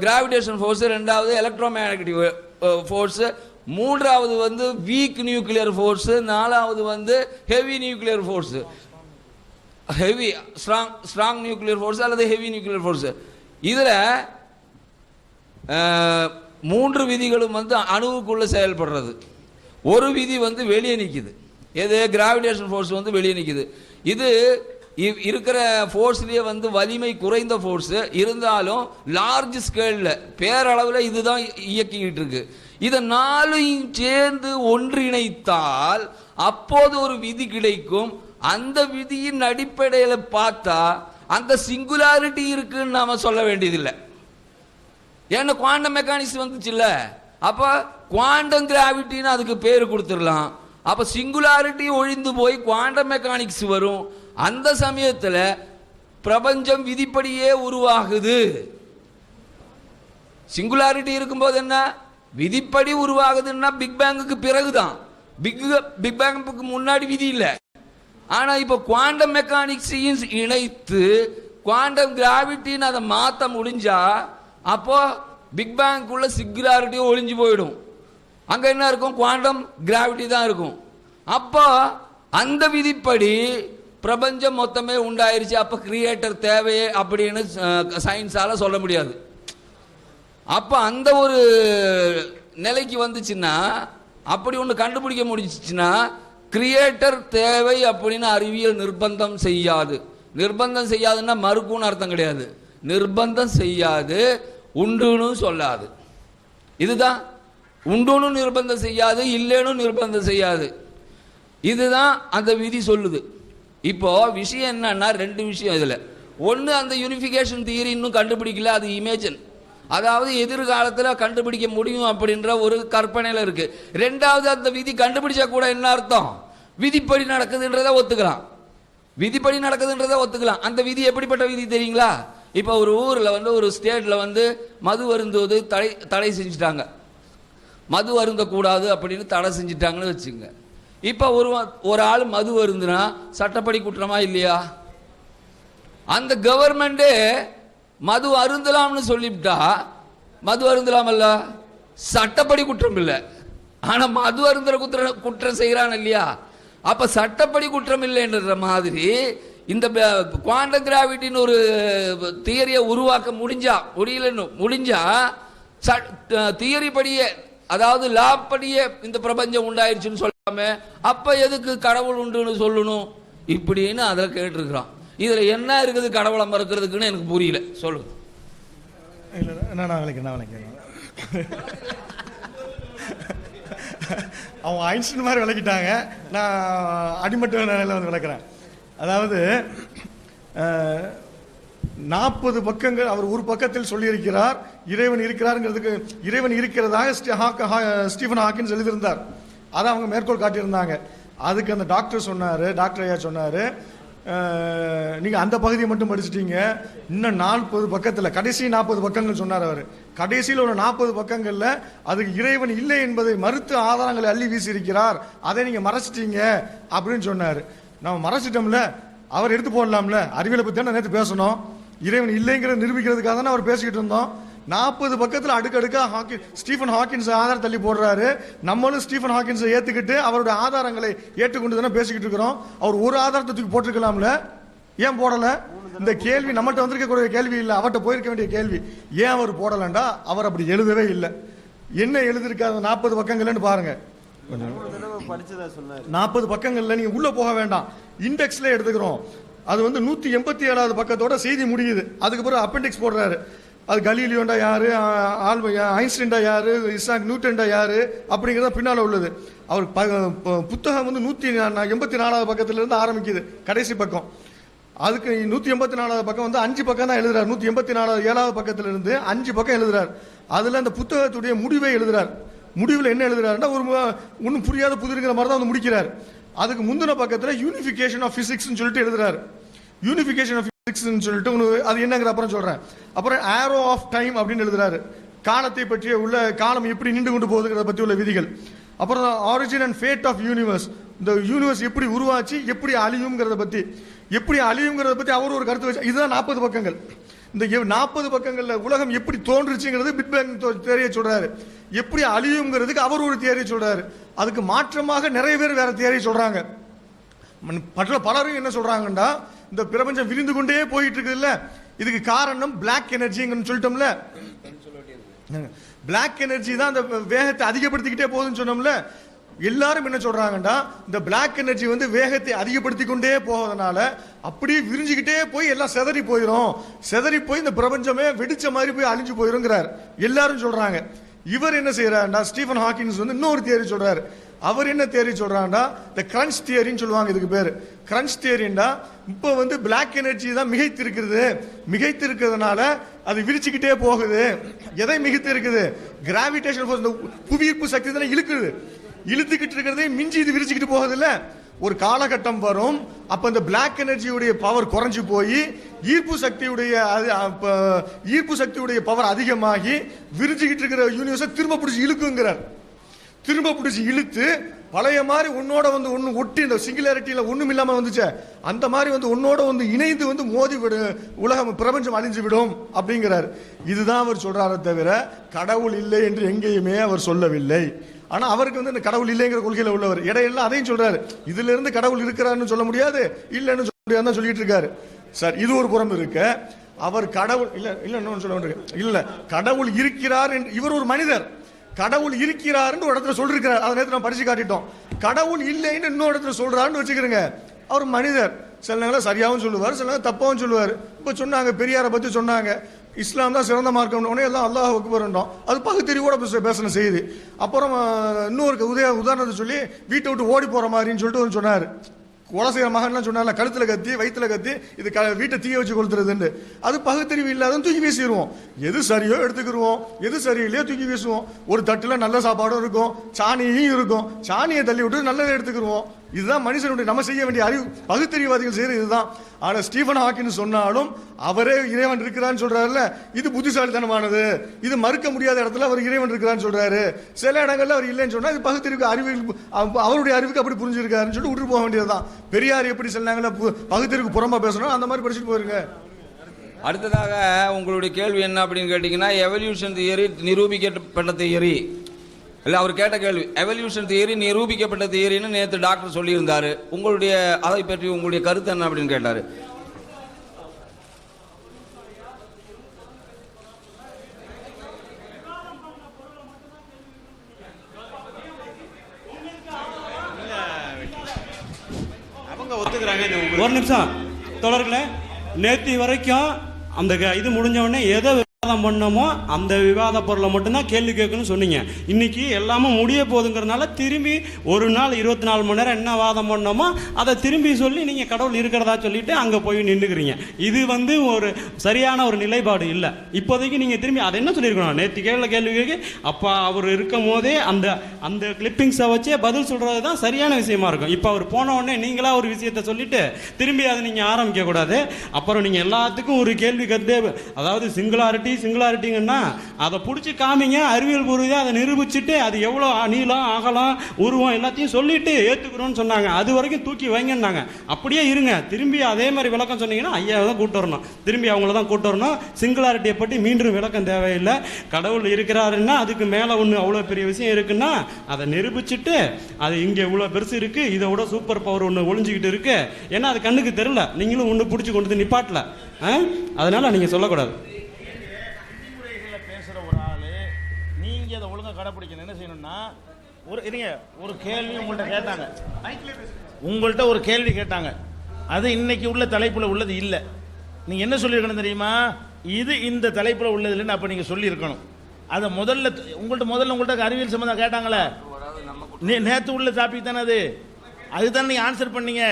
கிராவிடேஷன் ஃபோர்ஸு, ரெண்டாவது எலக்ட்ரோ மேக்னெட்டிக் ஃபோர்ஸு, மூன்றாவது வந்து வீக் நியூக்ளியர் ஃபோர்ஸு, நாலாவது வந்து heavy nuclear force. Heavy strong nuclear force அல்லது ஹெவி நியூக்ளியர் ஃபோர்ஸு. இதில் மூன்று விதிகளும் வந்து அணுவுக்குள்ளே செயல்படுறது. ஒரு விதி வந்து வெளியே நிற்குது, எது கிராவிடேஷன் ஃபோர்ஸ் வந்து வெளியே நிற்குது. இது இருக்கிற ஃபோர்ஸ்லேயே வந்து வலிமை குறைந்த ஃபோர்ஸு, இருந்தாலும் லார்ஜ் ஸ்கேலில் பேரளவில் இதுதான் இயக்கிக்கிட்டு இருக்கு. இதை நாளையும் சேர்ந்து ஒன்றிணைத்தால் அப்போது ஒரு விதி கிடைக்கும். அந்த விதியின் அடிப்படையில் பார்த்தா அந்த சிங்குலாரிட்டி இருக்குன்னு நாம சொல்ல வேண்டியதில்லை. ஏன்னா குவாண்டம் மெக்கானிக்ஸ் வந்துச்சுல்ல, அப்போ குவாண்டம் கிராவிட்டின்னு அதுக்கு பேர் கொடுத்துடலாம். அப்போ சிங்குலாரிட்டி ஒழிந்து போய் குவாண்டம் மெக்கானிக்ஸ் வரும். அந்த சமயத்தில் பிரபஞ்சம் விதிப்படியே உருவாகுது. சிங்குலாரிட்டி இருக்கும்போது என்ன விதிப்படி உருவாகுதுன்னா பிக் பேங்குக்கு பிறகுதான். பிக் பேங்குக்கு முன்னாடி விதி இல்லை. ஆனால் இப்போ குவாண்டம் மெக்கானிக்ஸையும் இணைத்து குவாண்டம் கிராவிட்டின்னு அதை மாற்ற முடிஞ்சா அப்போ பிக் பேங்குக்குள்ள சிங்குலாரிட்டி ஒழிஞ்சு போயிடும். அங்கே என்ன இருக்கும், குவாண்டம் கிராவிட்டி தான் இருக்கும். அப்போ அந்த விதிப்படி பிரபஞ்சம் மொத்தமே உண்டாயிருச்சு. அப்போ கிரியேட்டர் தேவையே அப்படின்னு சயின்ஸால் சொல்ல முடியாது. அப்போ அந்த ஒரு நிலைக்கு வந்துச்சுன்னா, அப்படி ஒன்று கண்டுபிடிக்க முடிஞ்சிச்சுன்னா கிரியேட்டர் தேவை அப்படின்னு அறிவியல் நிர்பந்தம் செய்யாது. நிர்பந்தம் செய்யாதுன்னா மறுக்கும்னு அர்த்தம் கிடையாது. நிர்பந்தம் செய்யாது, உண்டுன்னு சொல்லாது. இதுதான் உண்டுன்னு நிர்பந்தம் செய்யாது, இல்லைன்னு நிர்பந்தம் செய்யாது. இதுதான் அந்த விதி சொல்லுது. இப்போ விஷயம் என்னன்னா ரெண்டு விஷயம் இதில். ஒன்று, அந்த யூனிஃபிகேஷன் தியரி இன்னும் கண்டுபிடிக்கல, அது இமேஜின், அதாவது எதிர்காலத்தில் கண்டுபிடிக்க முடியும் அப்படின்ற ஒரு கற்பனையில் இருக்கு. ரெண்டாவது, அந்த விதி கண்டுபிடிச்சா கூட என்ன அர்த்தம், விதிப்படி நடக்குதுன்றதை ஒத்துக்கலாம். விதிப்படி நடக்குதுன்றதை ஒத்துக்கலாம். அந்த விதி எப்படிப்பட்ட விதி தெரியுங்களா? இப்போ ஒரு ஊரில் வந்து ஒரு ஸ்டேட்டில் வந்து மது அருந்துவது தடை செஞ்சுட்டாங்க. மது அருந்தக்கூடாது அப்படின்னு தடை செஞ்சுட்டாங்கன்னு வச்சுங்க. இப்போ ஒரு ஆள் மது அருந்துனா சட்டப்படி குற்றமா இல்லையா? அந்த கவர்மெண்டே மது அருந்தலாம்னு சொல்லிவிட்டா மது அருந்தலாமல்ல, சட்டப்படி குற்றம் இல்லை. ஆனால் மது அருந்துற குற்றம் செய்கிறான் இல்லையா? அப்போ சட்டப்படி குற்றம் இல்லைன்ற மாதிரி இந்த குவாண்டம் கிராவிட்டின்னு ஒரு தியரியை உருவாக்க முடிஞ்சா தியரி படியே, அதாவது லா படியே இந்த பிரபஞ்சம் உண்டாயிருச்சுன்னு சொல்லாம அப்ப எதுக்கு கடவுள் உண்டுன்னு சொல்லணும் இப்படின்னு அதில் கேட்டிருக்கிறான். இதுல என்ன இருக்குது கடவுளை மறுக்கிறதுக்குன்னு எனக்கு புரியல. சொல்லுங்க. அவங்க ஐன்ஸ்டைன் மாதிரி விளக்கிட்டாங்க, நான் அடிமட்ட நிலையில் வந்து விளக்குறேன். அதாவது 40 பக்கங்கள் அவர் ஒரு பக்கத்தில் சொல்லியிருக்கிறார் இறைவன் இருக்கிறாருங்கிறதுக்கு. இறைவன் இருக்கிறதாக ஸ்டீஃபன் ஹாக்கின்ஸ் எழுதியிருந்தார். அதை அவங்க மேற்கோள் காட்டியிருந்தாங்க. அதுக்கு அந்த டாக்டர் சொன்னார், டாக்டர் ஐயா சொன்னார், நீங்கள் அந்த பகுதியை மட்டும் படிச்சுட்டீங்க, இன்னும் 40 பக்கத்தில் கடைசி 40 பக்கங்கள் சொன்னார் அவர். கடைசியில் ஒரு 40 பக்கங்களில் அதுக்கு இறைவன் இல்லை என்பதை மறுத்து ஆதாரங்களை அள்ளி வீசியிருக்கிறார், அதை நீங்கள் மறைச்சிட்டீங்க அப்படின்னு சொன்னார். நம்ம மறைச்சிட்டோம்ல, அவர் எடுத்து போடலாம்ல. அறிவியலை பற்றி தானே நேற்று பேசணும், இறைவன் இல்லைங்கிறத நிரூபிக்கிறதுக்காக தானே அவர் பேசிக்கிட்டு இருந்தோம். 40 பக்கத்தில் அடுக்கடுக்கா ஸ்டீஃபன் ஹாக்கின்ஸ் ஆதாரம் தள்ளி போடுறாரு. நம்மளும் ஸ்டீஃபன் ஹாக்கின்ஸை ஏற்றுக்கிட்டு அவருடைய ஆதாரங்களை ஏற்றுக்கொண்டு தானே பேசிக்கிட்டு இருக்கிறோம். அவர் ஒரு ஆதாரத்தை தூக்கி போட்டிருக்கலாம்ல, ஏன் போடலை? இந்த கேள்வி நம்மகிட்ட வந்திருக்கக்கூடிய கேள்வி இல்லை, அவர்கிட்ட போயிருக்க வேண்டிய கேள்வி. ஏன் அவர் போடலண்டா அவர் அப்படி எழுதவே இல்லை. என்ன எழுதியிருக்காரு 40 பக்கங்கள்னு பாருங்க. 40 பக்கங்கள்ல நீங்க உள்ள போக வேண்டாம், இண்டெக்ஸ்ல எடுத்துக்கிறோம். அது வந்து 187வது பக்கத்தோட செய்தி முடியுது. அதுக்கு பிறகு அப்பெண்டிக்ஸ் போடுறாரு. அது கலீலியோண்டா யாரு, ஐன்ஸ்டைன்டா யாரு, இசாக் நியூட்டன்டா யாரு அப்படிங்கிறத பின்னால உள்ளது. அவர் புத்தகம் வந்து 184வது பக்கத்துல இருந்து ஆரம்பிக்குது கடைசி பக்கம். அதுக்கு 184வது பக்கம் வந்து 5 பக்கம் தான் எழுதுறாரு. 184வது பக்கத்துல இருந்து 5 பக்கம் எழுதுறாரு. அதுல அந்த புத்தகத்துடைய முடிவை எழுதுறாரு. முடிவில் என்ன எழுதுறாருன்னா ஒரு ஒன்றும் புரியாத புதிருங்கிற மாதிரி தான் வந்து முடிக்கிறார். அதுக்கு முந்தின பக்கத்தில் யூனிஃபிகேஷன் ஆஃப் பிசிக்ஸ்னு சொல்லிட்டு எழுதுறாரு. யூனிஃபிகேஷன் ஆஃப் பிசிக்ஸ்னு சொல்லிட்டு அது என்னங்கிற அப்புறம் சொல்றேன். அப்புறம் ஆரோ ஆஃப் டைம் அப்படின்னு எழுதுறாரு. காலத்தை பற்றிய உள்ள காலம் எப்படி நின்று கொண்டு போகுதுங்கிறத பற்றி உள்ள விதிகள். அப்புறம் origin and fate of universe, இந்த யூனிவர்ஸ் எப்படி உருவாச்சு எப்படி அழியுங்கிறத பற்றி அவர் ஒரு கருத்து வச்சு. இதுதான் 40 பக்கங்கள். இந்த 40 பக்கங்கள்ல உலகம் எப்படி தோன்றுச்சுங்கிறது பிக் பேங் தியரியை சொல்றாரு. எப்படி அழியுங்கிறதுக்கு அவர் ஒரு தியரியை சொல்றாரு. அதுக்கு மாற்றமாக நிறைய பேர் வேற தியரியை சொல்றாங்க. பலரும் என்ன சொல்றாங்கன்னா, இந்த பிரபஞ்சம் விரிந்து கொண்டே போயிட்டு இருக்குதுல்ல, இதுக்கு காரணம் பிளாக் எனர்ஜின்னு சொல்லிட்டோம்ல. பிளாக் எனர்ஜி தான் அந்த வேகத்தை அதிகப்படுத்திக்கிட்டே போகுதுன்னு சொன்னோம்ல. எல்லாரும் என்ன சொல்றாங்கன்னா, இந்த பிளாக் எனர்ஜி வந்து வேகத்தை அதிகப்படுத்தி கொண்டே போவதனால அப்படியே விரிஞ்சுக்கிட்டே போய் எல்லாம் செதறி போய் இந்த பிரபஞ்சமே வெடிச்ச மாதிரி போய் அழிஞ்சு போயிருங்கிறார் எல்லாரும் சொல்றாங்க. இவர் என்ன செய்யறாருன்னா, ஸ்டீஃபன் ஹாக்கின்ஸ் வந்து இன்னொரு தியரி சொல்றாரு. அவர் என்ன தியரி சொல்றாங்கன்னா, இந்த கிரன்ச் தியரின்னு சொல்லுவாங்க. இதுக்கு பேரு கிரன்ச் தியரின்னா, இப்போ வந்து பிளாக் எனர்ஜி தான் மிகைத்து இருக்கிறதுனால அது விரிச்சுக்கிட்டே போகுது. எதை மிகைத்து இருக்குது? கிராவிடேஷன் ஃபோர்ஸ், இந்த புவியீர்ப்பு சக்தி தானே இழுத்துக்கிட்டு இருக்கிறதே மிஞ்சி இது விரிச்சுக்கிட்டு போகுது இல்ல. ஒரு காலகட்டம் வரும், அப்ப இந்த பிளாக் எனர்ஜியுடைய பவர் குறைஞ்சு போய் ஈர்ப்பு சக்தியுடைய பவர் அதிகமாகி விரிச்சுக்கிட்டு இருக்கிற யூனிவர்ஸை திரும்ப பிடிச்சி இழுத்து பழைய மாதிரி உன்னோட வந்து ஒன்னு ஒட்டி, இந்த சிங்குலாரிட்டியில ஒண்ணும் இல்லாம வந்துச்சு, அந்த மாதிரி வந்து உன்னோட வந்து இணைந்து வந்து மோதி விடும், உலகம் பிரபஞ்சம் அழிஞ்சு விடும் அப்படிங்கிறார். இதுதான் அவர் சொல்றாரே தவிர கடவுள் இல்லை என்று எங்கேயுமே அவர் சொல்லவில்லை. ஆனா அவருக்கு வந்து இந்த கடவுள் இல்லைங்கிற கொள்கையில உள்ளவர். இடையெல்லாம் அதையும் சொல்றாரு. இதுல இருந்து கடவுள் இருக்கிறாருன்னு சொல்ல முடியாது, இல்லைன்னு சொல்ல முடியாதுன்னு சொல்லிட்டு இருக்காரு. சார், இது ஒரு புறம் இருக்கு. அவர் கடவுள் இல்ல சொல்ல இல்ல, கடவுள் இருக்கிறார் என்று இவர் ஒரு மனிதர். கடவுள் இருக்கிறார் ஒரு இடத்துல சொல்லிருக்கிறார். அதை நேரத்தில் நம்ம படிச்சு காட்டிட்டோம். கடவுள் இல்லைன்னு இன்னொரு இடத்துல சொல்றாருன்னு வச்சுக்கிறேங்க. அவர் மனிதர். சில நேரம் சரியாகவும் சொல்லுவார், சில நேரம் தப்பாகவும் சொல்லுவார். இப்ப சொன்னாங்க, பெரியாரை பத்தி சொன்னாங்க, இஸ்லாம் தான் சிறந்த மார்க்கம், எல்லாம் அல்லாஹ் அக்பர், அது பகுத்தறிவோட பேசின செய்தி. அப்புறம் இன்னொரு உதாரணத்தை சொல்லி வீட்டை விட்டு ஓடி போற மாதிரின்னு சொல்லிட்டு சொன்னார். கொலை செய்யற மகன்லாம் சொன்னால, கழுத்துல கத்தி வயிற்றுல கத்தி இது வீட்டை தீய வச்சு கொளுத்துறதுன்னு. அது பகுத்தறிவு இல்லாத தூக்கி வீசிடுவோம். எது சரியோ எடுத்துக்கிடுவோம், எது சரியில்லையோ தூக்கி வீசுவோம். ஒரு தட்டுல நல்ல சாப்பாடும் இருக்கும், சாணியும் இருக்கும், சாணியை தள்ளி விட்டு நல்லதை எடுத்துக்கிடுவோம். இதுதான் மனுஷனுடைய நம்ம செய்ய வேண்டிய அறிவு. பகுத்தறிவாதிகள் செய்யறது இதுதான். ஆனா ஸ்டீஃபன் ஹாக்கின் சொன்னாலும் அவரே இறைவன் இருக்கிறான்னு சொல்றாருல்ல, இது புத்திசாலித்தனமானது. இது மறுக்க முடியாத இடத்துல அவர் இறைவன் இருக்கிறான்னு சொல்றாரு. சில இடங்கள்ல அவர் இல்லைன்னு சொன்னா இது பகுத்தறிவு அவருடைய அறிவுக்கு அப்படி புரிஞ்சிருக்காருன்னு சொல்லிட்டு விட்டு போக வேண்டியதுதான். பெரியார் எப்படி சொன்னாங்கல்ல, பகுத்தறிவுக்கு புறம்பா பேசணும், அந்த மாதிரி படிச்சுட்டு போயிருங்க. அடுத்ததாக உங்களுடைய கேள்வி என்ன அப்படின்னு கேட்டீங்கன்னா, எவல்யூஷன் தியரி நிரூபிக்கப்பட்ட தியரி இல்லை, அவர் கேட்ட கேள்வி எவல்யூஷன் தியரி நிரூபிக்கப்பட்ட தியரின்னு நேற்று டாக்டர் சொல்லியிருந்தாரு. உங்களுடைய அதை பற்றி உங்களுடைய கருத்து என்ன அப்படின்னு கேட்டாரு. அவங்க ஒத்துக்கிறாங்க. ஒரு நிமிஷம் தொடர்களே, நேற்று வரைக்கும் அந்த இது முடிஞ்ச உடனே எதை விவாதம் பண்ணமோ அந்த விவாத பொருளை மட்டும்தான் கேள்வி கேட்கணும்னு சொன்னீங்க. இன்னைக்கு எல்லாமே முடிய போகுதுங்கிறதுனால திரும்பி ஒரு நாள் 24 மணி நேரம் என்ன வாதம் பண்ணோமோ அதை திரும்பி சொல்லி நீங்க கடவுள் இருக்கிறதா சொல்லிட்டு அங்க போய் நின்றுக்கிறீங்க. இது வந்து ஒரு சரியான ஒரு நிலைப்பாடு இல்லை. இப்போதைக்கு நீங்க திரும்பி அதை என்ன சொல்லியிருக்கணும், நேற்று கேள்வி கேட்க அப்பா அவர் இருக்கும் போதே அந்த கிளிப்பிங்ஸை வச்சே பதில் சொல்றது தான் சரியான விஷயமா இருக்கும். இப்போ அவர் போன உடனே நீங்களா ஒரு விஷயத்த சொல்லிட்டு திரும்பி அதை நீங்க ஆரம்பிக்க கூடாது. அப்புறம் நீங்க எல்லாத்துக்கும் ஒரு கேள்வி கருத்து, அதாவது சிங்குலாரிட்டிங்கன்னா அதை பிடிச்சி காமிங்க, அறிவியல் பூர்வீகம் அதை நிரூபிச்சுட்டு அது எவ்வளோ நீளம் அகலம் உருவம் எல்லாத்தையும் சொல்லிட்டு ஏற்றுக்கிறோன்னு சொன்னாங்க. அது வரைக்கும் தூக்கி வைங்கன்னாங்க. அப்படியே இருங்க, திரும்பி அதே மாதிரி விளக்கம் சொன்னீங்கன்னா ஐயாவை தான் கூட்டு வரணும், திரும்பி அவங்கள தான் கூட்டு வரணும். சிங்குலாரிட்டியை பற்றி மீண்டும் விளக்கம் தேவையில்லை. கடவுள் இருக்கிறாருன்னா அதுக்கு மேலே ஒன்று அவ்வளோ பெரிய விஷயம் இருக்குன்னா அதை நிரூபிச்சுட்டு அது இங்கே இவ்வளோ பெருசு இருக்கு, இதை விட சூப்பர் பவர் ஒன்று ஒளிஞ்சிக்கிட்டு இருக்கு, ஏன்னா அது கண்ணுக்கு தெரியல, நீங்களும் ஒன்று பிடிச்சி கொண்டு வந்து நிப்பாட்டல, அதனால நீங்கள் சொல்லக்கூடாது. அதை ஒழுங்கா கடைப்பிடிக்கணும். என்ன செய்யணும்னா, ஒரு கேள்வி உங்கள்கிட்ட ஒரு கேள்வி கேட்டாங்க, அது இன்னைக்கு உள்ள தலைப்புல உள்ளது இல்லை. நீங்க என்ன சொல்லியிருக்கணும் தெரியுமா, இது இந்த தலைப்புல உள்ளது இல்லைன்னு அப்ப நீங்க சொல்லியிருக்கணும். அதை உங்கள்கிட்ட அறிவியல் சம்பந்தம் கேட்டாங்களே, நேற்று உள்ள டாபிக் தானே அதுதான் நீங்க ஆன்சர் பண்ணீங்க.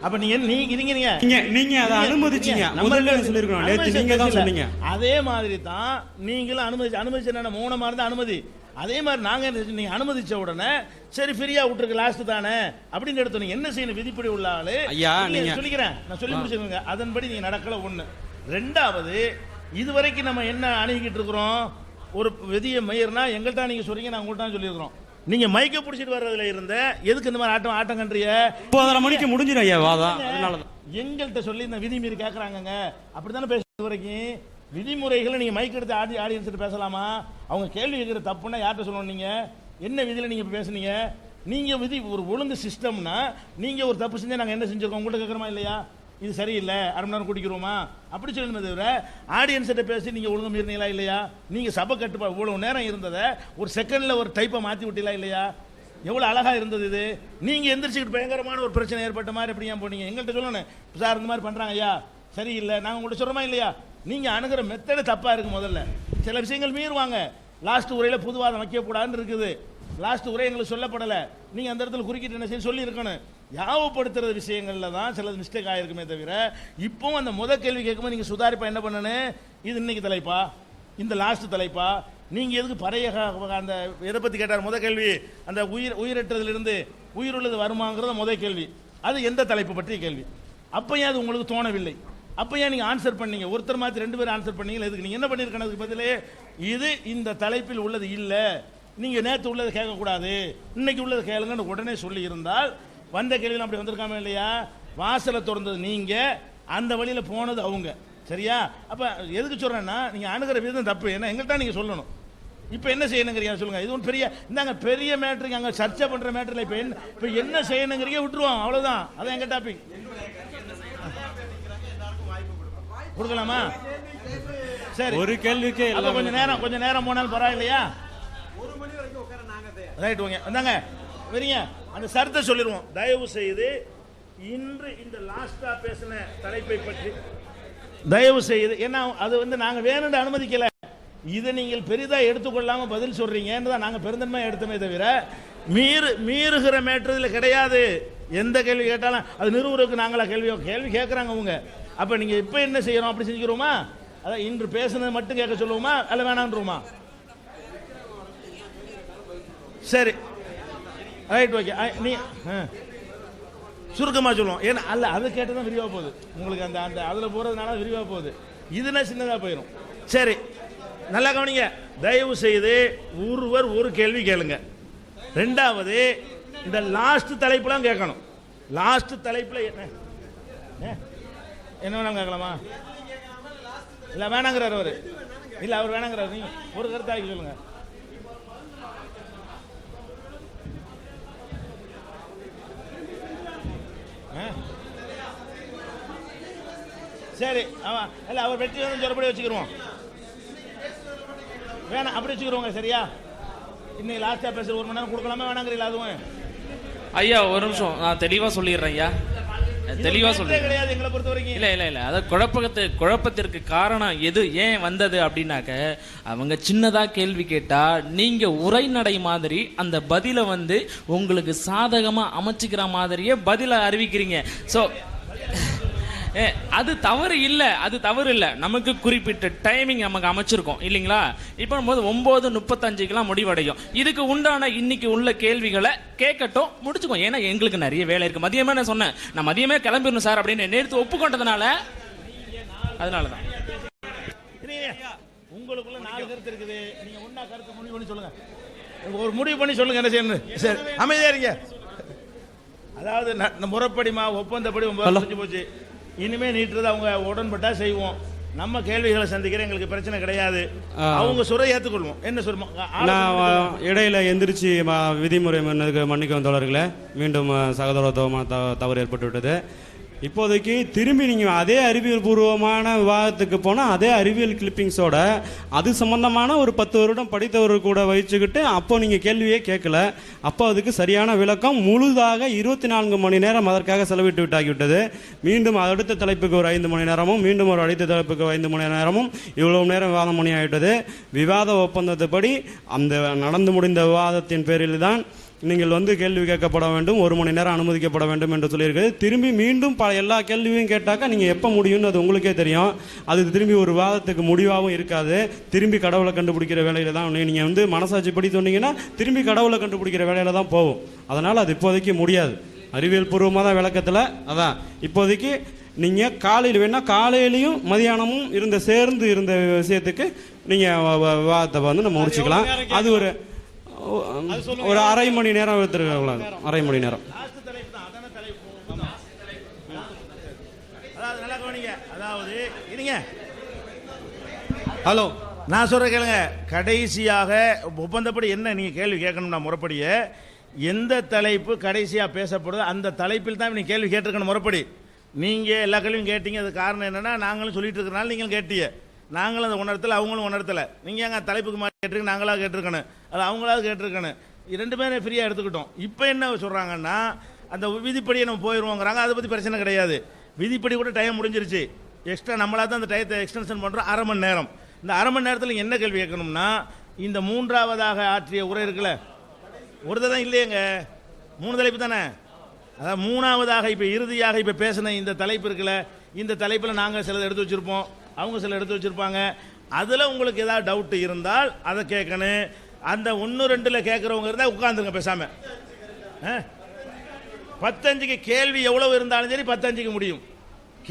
அப்ப நீங்க அதை அனுமதிச்சீங்க, முதல்ல சொல்லிருக்கணும், நேத்து நீங்க தான் சொன்னீங்க. அதே மாதிரி தான் நீங்களும் அனுமதிச்ச மௌனமா இருந்தா அனுமதி. அதே மாதிரி நாங்க நீங்க அனுமதிச்ச உடனே சரி ஃப்ரீயா விட்டுருக்கு லாஸ்ட் தானே அப்படின்னு எடுத்தோம். என்ன செய்யணும், விதிப்படி உள்ள ஆளு நீங்க சொல்லிக்கிறேன், நான் சொல்லி முடிச்சுக்கோங்க. அதன்படி நீங்க நடக்கல. ஒண்ணு. ரெண்டாவது, இதுவரைக்கும் நம்ம என்ன அணுகிட்டு இருக்கிறோம், ஒரு விதியை மீறினா எங்கள்கிட்ட நீங்கள் சொல்றீங்க, நான் உங்கள்கிட்ட சொல்லியிருக்கிறோம். நீங்க மைக்க பிடிச்சிட்டு வர்றதுல இருந்த எதுக்கு இந்த மாதிரி ஆட்டம் கண்றிய? 9:30 மணிக்கு முடிஞ்சிடும் ஐயா வாதம். அதனாலதான் எங்கள்கிட்ட சொல்லி இந்த விதி மீறி கேட்கறாங்க. அப்படித்தானே பேசுறது வரைக்கும் விதிமுறைகளை நீங்க மைக் எடுத்து ஆடியன்ஸ் பேசலாமா? அவங்க கேள்வி கேட்கிற தப்புன்னா யார்கிட்ட சொல்லணும்? நீங்க என்ன விதியில நீங்க பேசுனீங்க? நீங்க விதி ஒரு ஒழுங்கு சிஸ்டம்னா நீங்க ஒரு தப்பு செஞ்சா நாங்க என்ன செஞ்சிருக்கோம் உங்கள்கிட்ட கேட்கறோமா இல்லையா? இது சரியில்லை, அரை மணி நேரம் குடிக்கிறோமா அப்படி சொல்லணுமே தவிர ஆடியன்ஸ்கிட்ட பேசி நீங்கள் ஒழுங்கு மீறினீங்களா இல்லையா? நீங்கள் சபை கட்டுப்பாடு இவ்வளோ நேரம் இருந்ததை ஒரு செகண்டில் ஒரு டைப்பை மாற்றி விட்டீங்களா இல்லையா? எவ்வளோ அழகாக இருந்தது இது. நீங்கள் எந்திரிச்சிக்கிட்டு பயங்கரமான ஒரு பிரச்சனை ஏற்பட்ட மாதிரி எப்படி ஏன் போனீங்க? எங்கள்கிட்ட சொல்லணும், சார் இந்த மாதிரி பண்ணுறாங்க ஐயா சரியில்லை, நாங்கள் உங்கள்கிட்ட சொல்கிறோமா இல்லையா? நீங்கள் அணுகிற மெத்தடு தப்பாக இருக்குது. முதல்ல சில விஷயங்கள் மீறுவாங்க. லாஸ்ட் உரையில் புதுவாதம் வைக்கக்கூடாதுன்னு இருக்குது. லாஸ்ட் உரை எங்களுக்கு சொல்லப்படலை. நீங்கள் அந்த இடத்துல குறுக்கிட்டு என்ன செய்ய சொல்லி இருக்கணும். யாவப்படுத்துற விஷயங்கள்ல தான் சில மிஸ்டேக் ஆகிருக்குமே தவிர இப்போவும் அந்த கேள்வி கேட்கும்போது நீங்கள் சுதாரிப்பா என்ன பண்ணனு? இது இன்னைக்கு தலைப்பா, இந்த லாஸ்ட் தலைப்பா, நீங்கள் எதுக்கு பழைய அந்த எதை பற்றி கேட்டார் கேள்வி? அந்த உயிரற்றதிலிருந்து உயிர் உள்ளது வருமாங்கிறத கேள்வி. அது எந்த தலைப்பு பற்றிய கேள்வி. அப்போ ஏன் அது உங்களுக்கு தோணவில்லை? அப்போ ஏன் நீங்கள் ஆன்சர் பண்ணீங்க? ஒருத்தர் மாதிரி 2 பேர் ஆன்சர் பண்ணீங்க. எதுக்கு நீங்கள் என்ன பண்ணியிருக்கணும்? அதுக்கு பதிலே இது இந்த தலைப்பில் உள்ளது இல்லை, நீங்கள் நேற்று உள்ளதை கேட்கக்கூடாது, இன்னைக்கு உள்ளதை கேளுங்கன்னு உடனே சொல்லி இருந்தால் வந்த கேள்வியில் அப்படி வந்திருக்காம இல்லையா? வாசலை திறந்தது நீங்க, அந்த வழியில் போனது அவங்க. சரியா? அப்ப எதுக்கு சொல்றேன்னா நீங்க அணுகிற விதம் தப்பு. என்ன எங்கள்கிட்ட நீங்க சொல்லணும். இப்போ என்ன செய்யணுங்கிறீங்க சொல்லுங்க. இது ஒன்று பெரிய இந்தாங்க பெரிய மேட்ருக்கு அங்கே சர்ச்சை பண்ற மேட்டரில் இப்போ என்ன செய்யணுங்கிறீங்க விட்டுருவோம், அவ்வளவுதான். அதான் எங்க டாபிக். கொடுக்கலாமா? சரி, ஒரு கேள்விக்கே கொஞ்சம் நேரம் போனாலும் பரவாயில்லையா? Right, okay. வந்தாங்க வரீங்க, அந்த சரத்தை சொல்லிடுவோம். தயவு செய்து இன்று இந்த லாஸ்டா பேசின தலைப்பை பற்றி தயவு செய்து, ஏன்னா அது நாங்கள் வேணும்னு அனுமதிக்கல. இதை நீங்கள் பெரிதாக எடுத்துக்கொள்ளாம பதில் சொல்றீங்கன்னு தான் நாங்கள் பெருந்தன்மையாக எடுத்தோமே தவிர மீறுகிற மேட்டதில் கிடையாது. எந்த கேள்வி கேட்டாலும் அது நிறுவனருக்கு நாங்களா கேள்வி கேட்குறாங்க அவங்க. அப்போ நீங்கள் இப்போ என்ன செய்யறோம்? அப்படி செஞ்சுக்கிறோமா? அதான் இன்று பேசுனது மட்டும் கேட்க சொல்லுவோமா அல்ல வேணான்றோமா? சரி, ரைட், ஓகே. நீ சுருக்கமாக சொல்லுவோம். ஏன்னா அல்ல அது கேட்டு தான் விரிவாக போகுது உங்களுக்கு. அந்த அந்த அதில் போகிறதுனால விரிவாக போகுது. இதுனா சின்னதாக போயிடும். சரி, நல்லா கவனிங்க. தயவு செய்து ஒருவர் ஒரு கேள்வி கேளுங்க. ரெண்டாவது இந்த லாஸ்ட் தலைப்புலாம் கேட்கணும். லாஸ்ட் தலைப்பில் என்ன வேணாம் கேட்கலாமா? இல்லை வேணாங்கிறார் அவர். இல்லை அவர் வேணாங்கிறார். நீங்கள் ஒரு கருத்தாக்கி சொல்லுங்க. சரி, அவன் இல்லை அவர் வெற்றி வந்து சொறப்படி வச்சுக்கிடுவோம். வேணாம் அப்படி வச்சுக்கிறோங்க. சரியா? இன்னைக்கு லாஸ்டா பேசுற 1 மணி நேரம் கொடுக்கலாமா வேணாங்கிறீங்களா? அதுவும் ஐயா ஒரு நிமிஷம் நான் தெளிவா சொல்லிடுறேன் ஐயா. தெளிவா சொல்றேன். கிடையாது எங்களை பொறுத்த வரைக்கும். இல்ல அத குழப்பத்திற்கு காரணம் எது ஏன் வந்தது அப்படின்னாக்க, அவங்க சின்னதா கேள்வி கேட்டா நீங்க உரைநடை மாதிரி அந்த பதில வந்து உங்களுக்கு சாதகமா அமைச்சுக்கிற மாதிரியே பதில அறிவிக்கிறீங்க. சோ அது தவறு இல்லை. நமக்கு குறிப்பிட்ட டைமிங் நமக்கு அமைச்சிருக்கோம் இல்லைங்களா? இப்போ போது 9:35 முடிவடையும். இதுக்கு உண்டான இன்னைக்கு உள்ள கேள்விகளை கேட்கட்டும், முடிச்சுக்கோம். ஏன்னா எங்களுக்கு நிறைய வேலை இருக்கு. மதியமே நான் சொன்னேன், நான் மதியமே கிளம்பிடணும் சார் அப்படின்னு நேற்று ஒப்புக்கொண்டதுனால அதனாலதான். உங்களுக்குள்ள 4 கருத்து இருக்குது. நீங்க ஒண்ணா கருத்து முடிவு பண்ணி சொல்லுங்க. ஒரு முடிவு பண்ணி சொல்லுங்க என்ன செய்யணும். சரி, அமைதியா இருங்க. அதாவது முறைப்படிமா ஒப்பந்தப்படி 9 போச்சு. இனிமே நீட்டுறது அவங்க உடன்பட்டா செய்வோம். நம்ம கேள்விகளை சந்திக்கிற எங்களுக்கு பிரச்சனை கிடையாது. அவங்க சொல்ல ஏற்றுக்கொள்வோம். என்ன சொல்லுவோம்? நான் இடையில எந்திரிச்சு விதிமுறை மன்னிக்கவும் தோழர்களே. மீண்டும் சகோதரத்துவமான தவறு ஏற்பட்டு விட்டது. இப்போதைக்கு திரும்பி நீங்கள் அதே அறிவியல் பூர்வமான விவாதத்துக்கு போனால் அதே அறிவியல் கிளிப்பிங்ஸோட அது சம்பந்தமான ஒரு 10 வருடம் படித்தவர் கூட வச்சுக்கிட்டு அப்போ நீங்கள் கேள்வியே கேட்கல. அப்போ அதுக்கு சரியான விளக்கம் முழுதாக 24 மணி நேரம் அதற்காக செலவிட்டு விட்டாகிவிட்டது. மீண்டும் அடுத்த தலைப்புக்கு ஒரு 5 மணி நேரமும், மீண்டும் ஒரு அடுத்த தலைப்புக்கு 5 மணி நேரமும், இவ்வளவு நேரம் விவாதம் மணி ஆகிவிட்டது. விவாத ஒப்பந்தத்துப்படி அந்த நடந்து முடிந்த விவாதத்தின் பேரில் தான் நீங்கள் வந்து கேள்வி கேட்கப்பட வேண்டும், 1 மணி நேரம் அனுமதிக்கப்பட வேண்டும் என்று சொல்லியிருக்கிறது. திரும்பி மீண்டும் எல்லா கேள்வியும் கேட்டாக்கா நீங்கள் எப்போ முடியும்னு அது உங்களுக்கே தெரியும். அது திரும்பி ஒரு வாதத்துக்கு முடிவாகவும் இருக்காது. திரும்பி கடவுளை கண்டுபிடிக்கிற வேலையில் தான் நீங்கள் வந்து மனசாட்சி படி சொன்னீங்கன்னா திரும்பி கடவுளை கண்டுபிடிக்கிற வேலையில் தான் போகும். அதனால் அது இப்போதைக்கு முடியாது. அறிவியல் பூர்வமாக தான் விளக்கத்தில் அதான் இப்போதைக்கு நீங்கள் காலையில் வேணால் காலையிலையும் மதியானமும் சேர்ந்து இருந்த விஷயத்துக்கு நீங்கள் விவாதத்தை வந்து நம்ம முடிச்சுக்கலாம். அது ஒரு அரை மணி நேரம் எடுத்துருக்கலாம். அரை மணி நேரம். அதாவது இருங்க, ஹலோ, நான் சொல்ற கேளுங்க. கடைசியாக ஒப்பந்தப்படி என்ன நீங்க கேள்வி கேட்கணும்னா, முறைப்படியே எந்த தலைப்பு கடைசியாக பேசப்படுதோ அந்த தலைப்பில் தான் நீங்கள் கேள்வி கேட்டிருக்கணும். முறைப்படி நீங்கள் எல்லா கேள்வியும் கேட்டீங்க. அது காரணம் என்னென்னா, நாங்களும் சொல்லிட்டு இருக்கிறனால நீங்களும் கேட்டீங்க. நாங்களும் அதை உணர்த்தலை, அவங்களும் உணர்த்தலை. நீங்கள் எங்கள் தலைப்புக்கு மாதிரி கேட்டிருக்க, நாங்களாக கேட்டிருக்கணும், அது அவங்களாவது கேட்டிருக்கணும். ரெண்டு பேரும் ஃப்ரீயாக எடுத்துக்கிட்டோம். இப்போ என்ன சொல்கிறாங்கன்னா, அந்த விதிப்படியை நம்ம போயிடுவோங்கிறாங்க. அதை பற்றி பிரச்சனை கிடையாது. விதிப்படி கூட டைம் முடிஞ்சிருச்சு. எக்ஸ்ட்ரா நம்மளாக தான் அந்த டயத்தை எக்ஸ்டென்ஷன் பண்ணுறோம், அரை மணி நேரம். இந்த அரை மணி நேரத்தில் என்ன கேள்வி கேட்கணும்னா, இந்த மூன்றாவதாக ஆற்றிய உரை இருக்குல்ல, ஒரு தான் இல்லையேங்க, 3 தலைப்பு தானே. அதாவது மூணாவதாக இப்போ இறுதியாக இப்போ பேசின இந்த தலைப்பு இருக்குல்ல, இந்த தலைப்பில் நாங்கள் சிலதை எடுத்து வச்சுருப்போம், அவங்க சில எடுத்து வச்சுருப்பாங்க. அதில் உங்களுக்கு ஏதாவது டவுட்டு இருந்தால் அதை கேட்கணும். அந்த 1-2 கேட்குறவங்க இருந்தால் உட்காந்துருங்க பேசாமல். 10-5க்கு கேள்வி எவ்வளவு இருந்தாலும் சரி, 10-5க்கு முடியும்.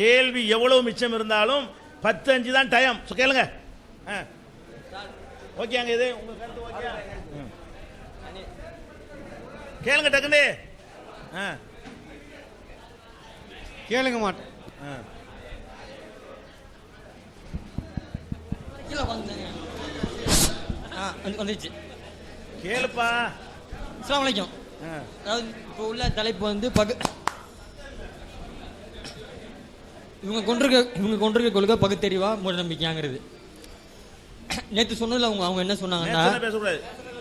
கேள்வி எவ்வளவு மிச்சம் இருந்தாலும் 10-5 தான் டைம். கேளுங்க. ஓகேங்க, இது உங்க கருத்து ஓகே? கேளுங்க டக்குனே. கேளுங்க மாட்டேன். வந்துச்சு. கேளுப்பா. அஸ்ஸலாமு அலைக்கும். அதாவது இப்போ உள்ள தலைப்பு வந்து இவங்க கொண்டிருக்க கொள்கை பகுத்தறிவா மூட நம்பிக்கையாங்கிறது. நேற்று சொன்னதில் அவங்க என்ன சொன்னாங்கன்னா,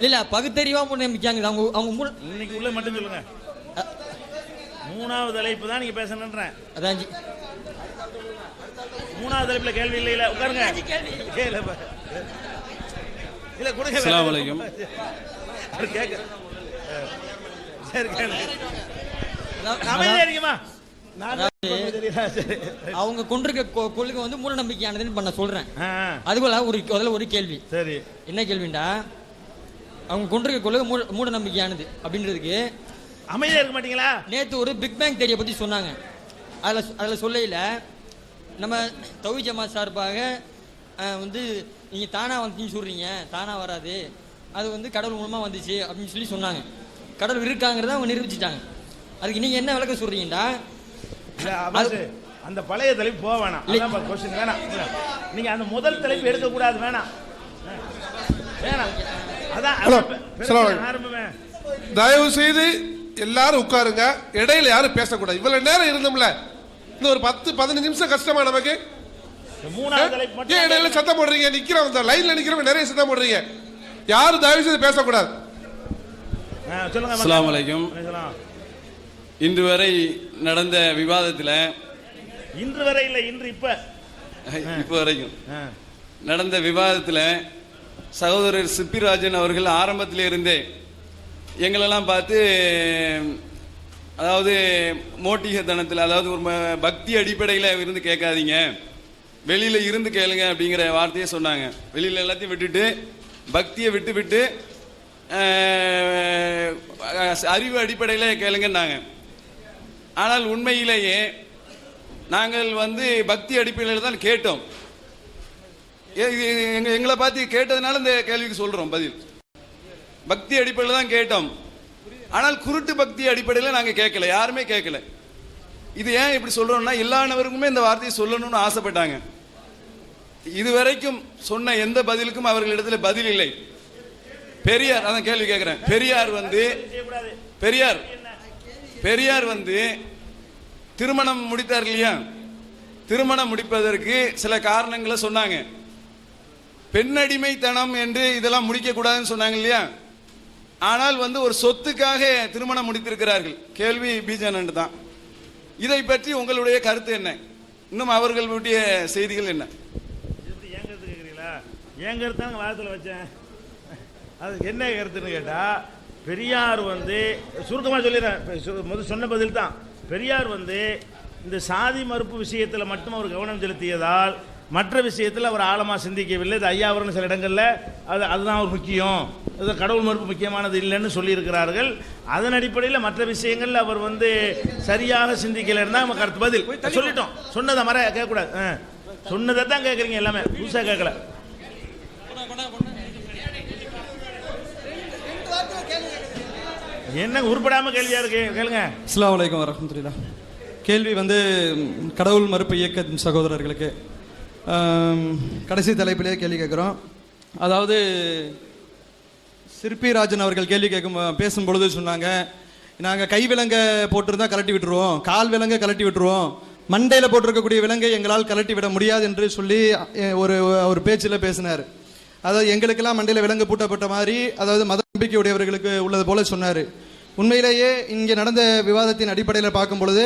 இல்லை பகுத்தறிவா மூட நம்பிக்கையாங்கிறது. அவங்க இன்னைக்கு உள்ள மட்டும் சொல்லுங்க. 3வது தலைப்பு தான் நீங்க பேசணுன்றேன். அதான் 3வது தலைப்புல கேள்வி இல்லை. உட்காருங்க. கேளு. இல்ல கொடுங்க. அஸ்ஸலாமு அலைக்கும். கேட்க சரி கேளு. அமைதியா இருக்கீமா? அவங்க கொண்டிருக்க கொள்கை வந்து மூட நம்பிக்கையானதுன்னு பண்ண சொல்றேன். அதுக்குள்ள ஒரு கேள்வி. சரி, என்ன கேள்விண்டா, அவங்க கொண்டிருக்க கொள்கை மூட நம்பிக்கையானது அப்படின்றதுக்கு அமைதியா இருக்க மாட்டீங்களா? நேற்று ஒரு பிக் பேங் தியரியை பற்றி சொன்னாங்க. அதில் சொல்லையில் நம்ம தௌஹீத் ஜமாத் சார்பாக வந்து நீங்கள் தானாக வந்துன்னு சொல்கிறீங்க, தானாக வராது, அது வந்து கடவுள் மூலமாக வந்துச்சு அப்படின்னு சொல்லி சொன்னாங்க. கடவுள் இருக்காங்கிறத அவங்க நிரூபிச்சிட்டாங்க. அதுக்கு நீங்கள் என்ன விளக்கம் சொல்கிறீங்கடா? அந்த பழைய தலைப்பு போக வேணாம். வேணாம், நீங்கள் அந்த முதல் தலைப்பு எடுக்கக்கூடாது. வேணாம் வேணாம். அதான் ஆரம்பமே. தயவு செய்து எல்லாரும் உட்காருங்க. இடையில யாரும் பேசக்கூடாது. இவ்வளவு நேரம் இருந்தோம்ல, இன்னும் ஒரு 10-15 நிமிஷம் கஷ்டமா நமக்கு. 3வது தலைப்பு மட்டும் இடையில சத்தம் போடுறீங்க. நிக்கிறவங்க லைன்ல நிக்கிறவங்க நிறைய சத்தம் போடுறீங்க. யாரும் தயவு செய்து பேசக்கூடாது. சொல்லுங்க. அஸ்ஸலாமு அலைக்கும். இன்று வரை நடந்த விவாதத்தில், இன்று வரை இல்லை, இன்று இப்போ வரைக்கும் நடந்த விவாதத்தில் சகோதரர் சிப்பிராஜன் அவர்கள் ஆரம்பத்தில் இருந்தே எங்களெல்லாம் பார்த்து, அதாவது மோட்டிகத்தனத்தில், அதாவது ஒரு பக்தி அடிப்படையில் இருந்து கேட்காதீங்க, வெளியில் இருந்து கேளுங்க அப்படிங்கிற வார்த்தையை சொன்னாங்க. வெளியில் எல்லாத்தையும் விட்டுட்டு பக்தியை விட்டு அறிவு அடிப்படையில் கேளுங்கன்னாங்க. ஆனால் உண்மையிலேயே நாங்கள் வந்து பக்தி அடிப்படையில் தான் கேட்டோம். எங்களை பார்த்து கேட்டதுனால இந்த கேள்விக்கு சொல்கிறோம் பதில். பக்தி அடிப்படையில் தான் கேட்டோம். ஆனால் குருட்டு பக்தி அடிப்படையில் நாங்கள் கேட்கல, யாருமே கேட்கல. இது ஏன் இப்படி சொல்கிறோம்னா, எல்லா நபருக்குமே இந்த வார்த்தையை சொல்லணும்னு ஆசைப்பட்டாங்க. இதுவரைக்கும் சொன்ன எந்த பதிலுக்கும் அவர்களிடத்தில் பதில் இல்லை. பெரியார், அதான் கேள்வி கேட்குறேன். பெரியார் வந்து திருமணம் முடித்தார் இல்லையா? திருமணம் முடிப்பதற்கு சில காரணங்களை சொன்னாங்க. பெண்ணடிமைத்தனம் என்று இதெல்லாம் முடிக்கக்கூடாதுன்னு சொன்னாங்க இல்லையா? ஆனால் வந்து ஒரு சொத்துக்காக திருமணம் முடித்திருக்கிறார்கள். கேள்வி பீஜன் தான். இதை பற்றி உங்களுடைய கருத்து என்ன? இன்னும் அவர்களுடைய செய்திகள் என்ன? என் கருத்து கேட்குறீங்களா? என் கருத்து தான் வாரத்தில் வச்சேன். அது என்ன கருத்துன்னு கேட்டால், பெரியார் வந்து சுருக்கமாக சொல்லிடுறேன், சொன்ன பதில் தான். பெரியார் வந்து இந்த சாதி மறுப்பு விஷயத்தில் மட்டும் அவர் கவனம் செலுத்தியதால் மற்ற விஷயத்தில் அவர் ஆழமாக சிந்திக்கவில்லை. இது ஐயாவரன் சில இடங்களில் அதுதான் ஒரு முக்கியம், இது கடவுள் மறுப்பு முக்கியமானது இல்லைன்னு சொல்லியிருக்கிறார்கள். அதன் அடிப்படையில் மற்ற விஷயங்கள் அவர் சரியாக சிந்திக்கலைன்னா நம்ம கருத்து பதில் சொல்லிட்டோம். சொன்னதை மற கேட்கக்கூடாது. சொன்னதை தான் கேட்குறீங்க, எல்லாமே புதுசாக கேட்கல. என்ன உருப்படாம கேள்வியா இருக்கு, கேளுங்க. அஸ்ஸலாமு அலைக்கும் வரஹ்மத்துல்லாஹ். கேள்வி கடவுள் மறுப்பு இயக்க சகோதரர்களுக்கு கடைசி தலைப்பிலே கேள்வி கேட்குறோம். அதாவது சிற்பி ராஜன் அவர்கள் கேள்வி பேசும் பொழுது சொன்னாங்க, நாங்கள் கை விலங்க போட்டிருந்தா கலட்டி விட்டுருவோம், கால் விலங்க கலட்டி விட்டுருவோம், மண்டையில் போட்டிருக்கக்கூடிய விலங்கை எங்களால் கலட்டி விட முடியாது என்று சொல்லி ஒரு பேச்சில் பேசினார். அதாவது எங்களுக்கெல்லாம் மண்டையில் விலங்கு பூட்டப்பட்ட மாதிரி, அதாவது மத நம்பிக்கை உடையவர்களுக்கு உள்ளது போல சொன்னார். உண்மையிலேயே இங்கே நடந்த விவாதத்தின் அடிப்படையில் பார்க்கும் பொழுது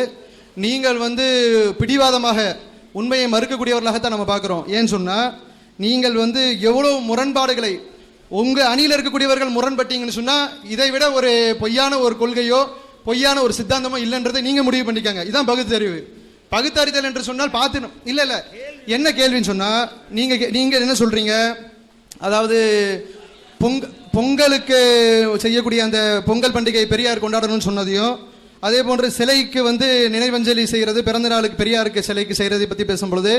நீங்கள் பிடிவாதமாக உண்மையை மறுக்கக்கூடியவர்களாகத்தான் நம்ம பார்க்குறோம். ஏன்னு சொன்னால் நீங்கள் எவ்வளோ முரண்பாடுகளை உங்கள் அணியில் இருக்கக்கூடியவர்கள் முரண்பட்டீங்கன்னு சொன்னால் இதை விட ஒரு பொய்யான ஒரு கொள்கையோ பொய்யான ஒரு சித்தாந்தமோ இல்லைன்றதை நீங்கள் முடிவு பண்ணிக்காங்க. இதுதான் பகுத்தறிவு. பகுத்தறிதல் என்று சொன்னால் பார்த்துணும். இல்லை என்ன கேள்வின்னு சொன்னால் நீங்கள் என்ன சொல்கிறீங்க, அதாவது பொங்கலுக்கு செய்யக்கூடிய அந்த பொங்கல் பண்டிகை பெரியார் கொண்டாடணும்னு சொன்னதையும், அதே போன்று சிலைக்கு நினைவஞ்சலி செய்கிறது, பிறந்த நாளுக்கு பெரியாருக்கு சிலைக்கு செய்கிறதை பற்றி பேசும்பொழுது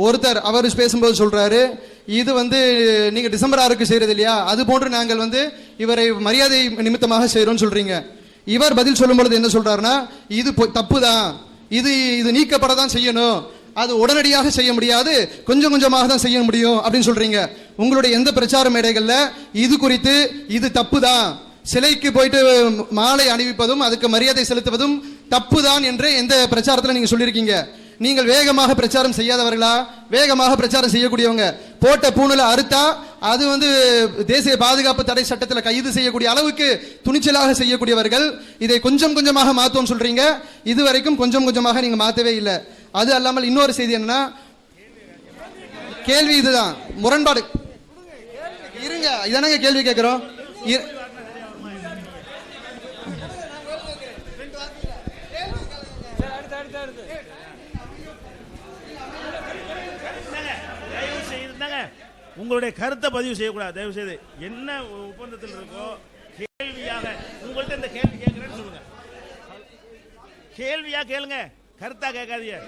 ஒருத்தர் அவர் பேசும்போது சொல்கிறாரு, இது நீங்கள் டிசம்பர் 6க்கு செய்கிறது இல்லையா, அது போன்று நாங்கள் இவரை மரியாதை நிமித்தமாக செய்கிறோம்னு சொல்கிறீங்க. இவர் பதில் சொல்லும் பொழுது என்ன சொல்கிறாருன்னா, இது தப்பு தான், இது நீக்கப்பட தான் செய்யணும், அது உடனடியாக செய்ய முடியாது, கொஞ்சம் கொஞ்சமாக தான் செய்ய முடியும் அப்படின்னு சொல்றீங்க. உங்களுடைய எந்த பிரச்சார மேடைகள்ல இது குறித்து இது தப்பு தான், சிலைக்கு போயிட்டு மாலை அணிவிப்பதும் அதுக்கு மரியாதை செலுத்துவதும் தப்பு தான் என்று எந்த பிரச்சாரத்தில் நீங்க சொல்லியிருக்கீங்க? நீங்கள் வேகமாக பிரச்சாரம் செய்யாதவர்களா? வேகமாக பிரச்சாரம் செய்யக்கூடியவங்க. போட்ட பூணலை அறுத்தா அது தேசிய பாதுகாப்பு தடை சட்டத்தில் கைது செய்யக்கூடிய அளவுக்கு துணிச்சலாக செய்யக்கூடியவர்கள். இதை கொஞ்சம் கொஞ்சமாக மாத்துவோம் சொல்றீங்க, இதுவரைக்கும் கொஞ்சம் கொஞ்சமாக நீங்க மாத்தவே இல்லை. அது அல்லாமல் இன்னொரு செய்தி என்னன்னா, கேள்வி இதுதான் முரண்பாடு. இருங்க, இதானங்க கேள்வி கேட்கிறோம். உங்களுடைய கருத்தை பதிவு செய்யக்கூடாது தயவு செய்து. என்ன ஒப்பந்தத்தில் இருக்கோ கேள்வியாக உங்கள்கிட்ட இந்த கேள்வி கேட்கிறேன்னு சொல்லுங்க. கேள்வியா கேளுங்க, கருத்தா கேட்காதீங்க.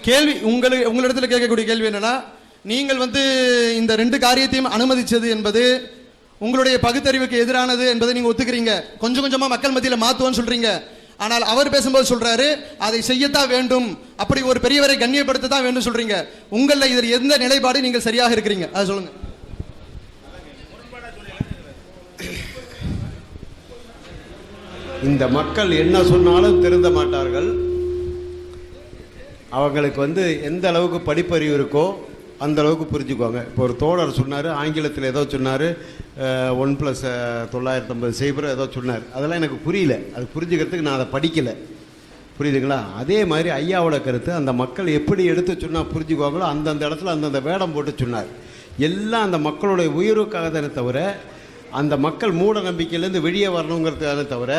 கேள்வி உங்களிடத்தில் கேட்கக்கூடிய கேள்வி என்னன்னா, நீங்கள் இந்த ரெண்டு காரியத்தையும் அனுமதிச்சது என்பது உங்களுடைய பகுத்தறிவுக்கு எதிரானது என்பதை நீங்க ஒத்துக்கிறீங்க. கொஞ்சம் கொஞ்சமா மக்கள் மத்தியில் மாத்துவோம்னு சொல்றீங்க. ஆனால் அவர் பேசும்போது சொல்றாரு, அதை செய்யத்தான் வேண்டும், அப்படி ஒரு பெரியவரை கண்ணியப்படுத்த தான் வேண்டும் சொல்றீங்க. உங்கள இதில் எந்த நிலைப்பாடு நீங்கள் சரியாக இருக்கிறீங்க அதை சொல்லுங்க. இந்த மக்கள் என்ன சொன்னாலும் திருந்த மாட்டார்கள். அவங்களுக்கு எந்த அளவுக்கு படிப்பறிவு இருக்கோ அந்த அளவுக்கு புரிஞ்சுக்குவாங்க. இப்போ ஒரு தோழர் சொன்னார், ஆங்கிலத்தில் ஏதோ சொன்னார், 1+950 செய்பர் ஏதோ சொன்னார். அதெல்லாம் எனக்கு புரியல, அது புரிஞ்சுக்கிறதுக்கு நான் அதை படிக்கலை, புரியுதுங்களா? அதே மாதிரி ஐயாவோட கருத்து அந்த மக்கள் எப்படி எடுத்து சொன்னால் புரிஞ்சுக்குவாங்களோ அந்தந்த இடத்துல அந்தந்த வேடம் போட்டு சொன்னார். எல்லாம் அந்த மக்களுடைய உயர்வுக்காக தானே தவிர, அந்த மக்கள் மூட நம்பிக்கையிலேருந்து வெளியே வரணுங்கிறதுக்காக தவிர,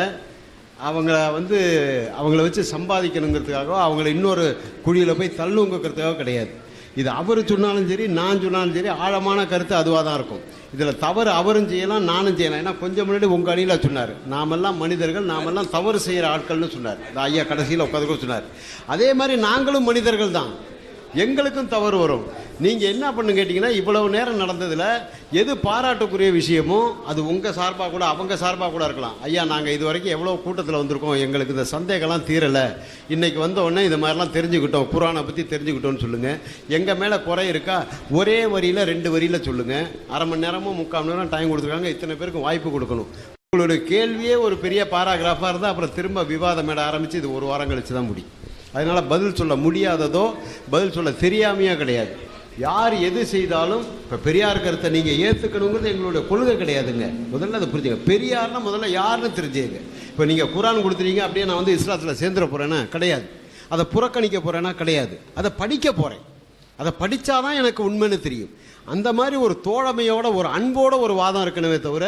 அவங்கள வச்சு சம்பாதிக்கணுங்கிறதுக்காக அவங்கள இன்னொரு குழியில் போய் தள்ளுங்கிறதுக்காக கிடையாது. இது அவர் சொன்னாலும் சரி, நான் சொன்னாலும் சரி, ஆழமான கருத்து அதுவாக தான் இருக்கும். இதில் தவறு அவரும் செய்யலாம், நானும் செய்யலாம். ஏன்னா கொஞ்சம் முன்னாடி உங்கள் அணியில் சொன்னார், நாமெல்லாம் மனிதர்கள், நாமெல்லாம் தவறு செய்கிற ஆட்கள்னு சொன்னார். இந்த ஐயா கடைசியில் உட்காந்து சொன்னார். அதே மாதிரி நாங்களும் மனிதர்கள் தான், எங்களுக்கும் தவறு வரும். நீங்கள் என்ன பண்ணு கேட்டிங்கன்னா, இவ்வளவு நேரம் நடந்ததில் எது பாராட்டுக்குரிய விஷயமோ அது உங்கள் சார்பாக கூட அவங்க சார்பாக கூட இருக்கலாம். ஐயா நாங்கள் இது வரைக்கும் எவ்வளோ கூட்டத்தில் வந்திருக்கோம், எங்களுக்கு இந்த சந்தேகம்லாம் தீரலை, இன்றைக்கி வந்த உடனே இது மாதிரிலாம் தெரிஞ்சுக்கிட்டோம், குரானை பற்றி தெரிஞ்சுக்கிட்டோன்னு சொல்லுங்கள். எங்கள் மேலே குறை இருக்கா, ஒரே வரியில் 2 வரியில் சொல்லுங்கள். அரை மணி நேரமும் 3/4 மணி நேரம் டைம் கொடுத்துருக்காங்க, இத்தனை பேருக்கு வாய்ப்பு கொடுக்கணும். உங்களுடைய கேள்வியே ஒரு பெரிய பாராகிராஃபாக இருந்தால் அப்புறம் திரும்ப விவாதம் மேட ஆரம்பித்து இது 1 வாரம் கழித்து தான் முடியும். அதனால் பதில் சொல்ல முடியாததோ பதில் சொல்ல தெரியாமையோ கிடையாது. யார் எது செய்தாலும் இப்போ பெரியார் கருத்தை நீங்கள் ஏற்றுக்கணுங்கிறது எங்களுடைய கொள்கை கிடையாதுங்க. முதல்ல அதை புரிஞ்சுங்க. பெரியார்னா முதல்ல யாருன்னு தெரிஞ்சுங்க. இப்போ நீங்கள் குரான் கொடுத்துறீங்க அப்படியே நான் இஸ்லாத்தில் சேர்ந்துட போகிறேன்னா கிடையாது, அதை புறக்கணிக்க போகிறேன்னா கிடையாது, அதை படிக்க போகிறேன். அதை படித்தாதான் எனக்கு உண்மைன்னு தெரியும். அந்த மாதிரி ஒரு தோழமையோட ஒரு அன்போட ஒரு வாதம் இருக்கணுமே தவிர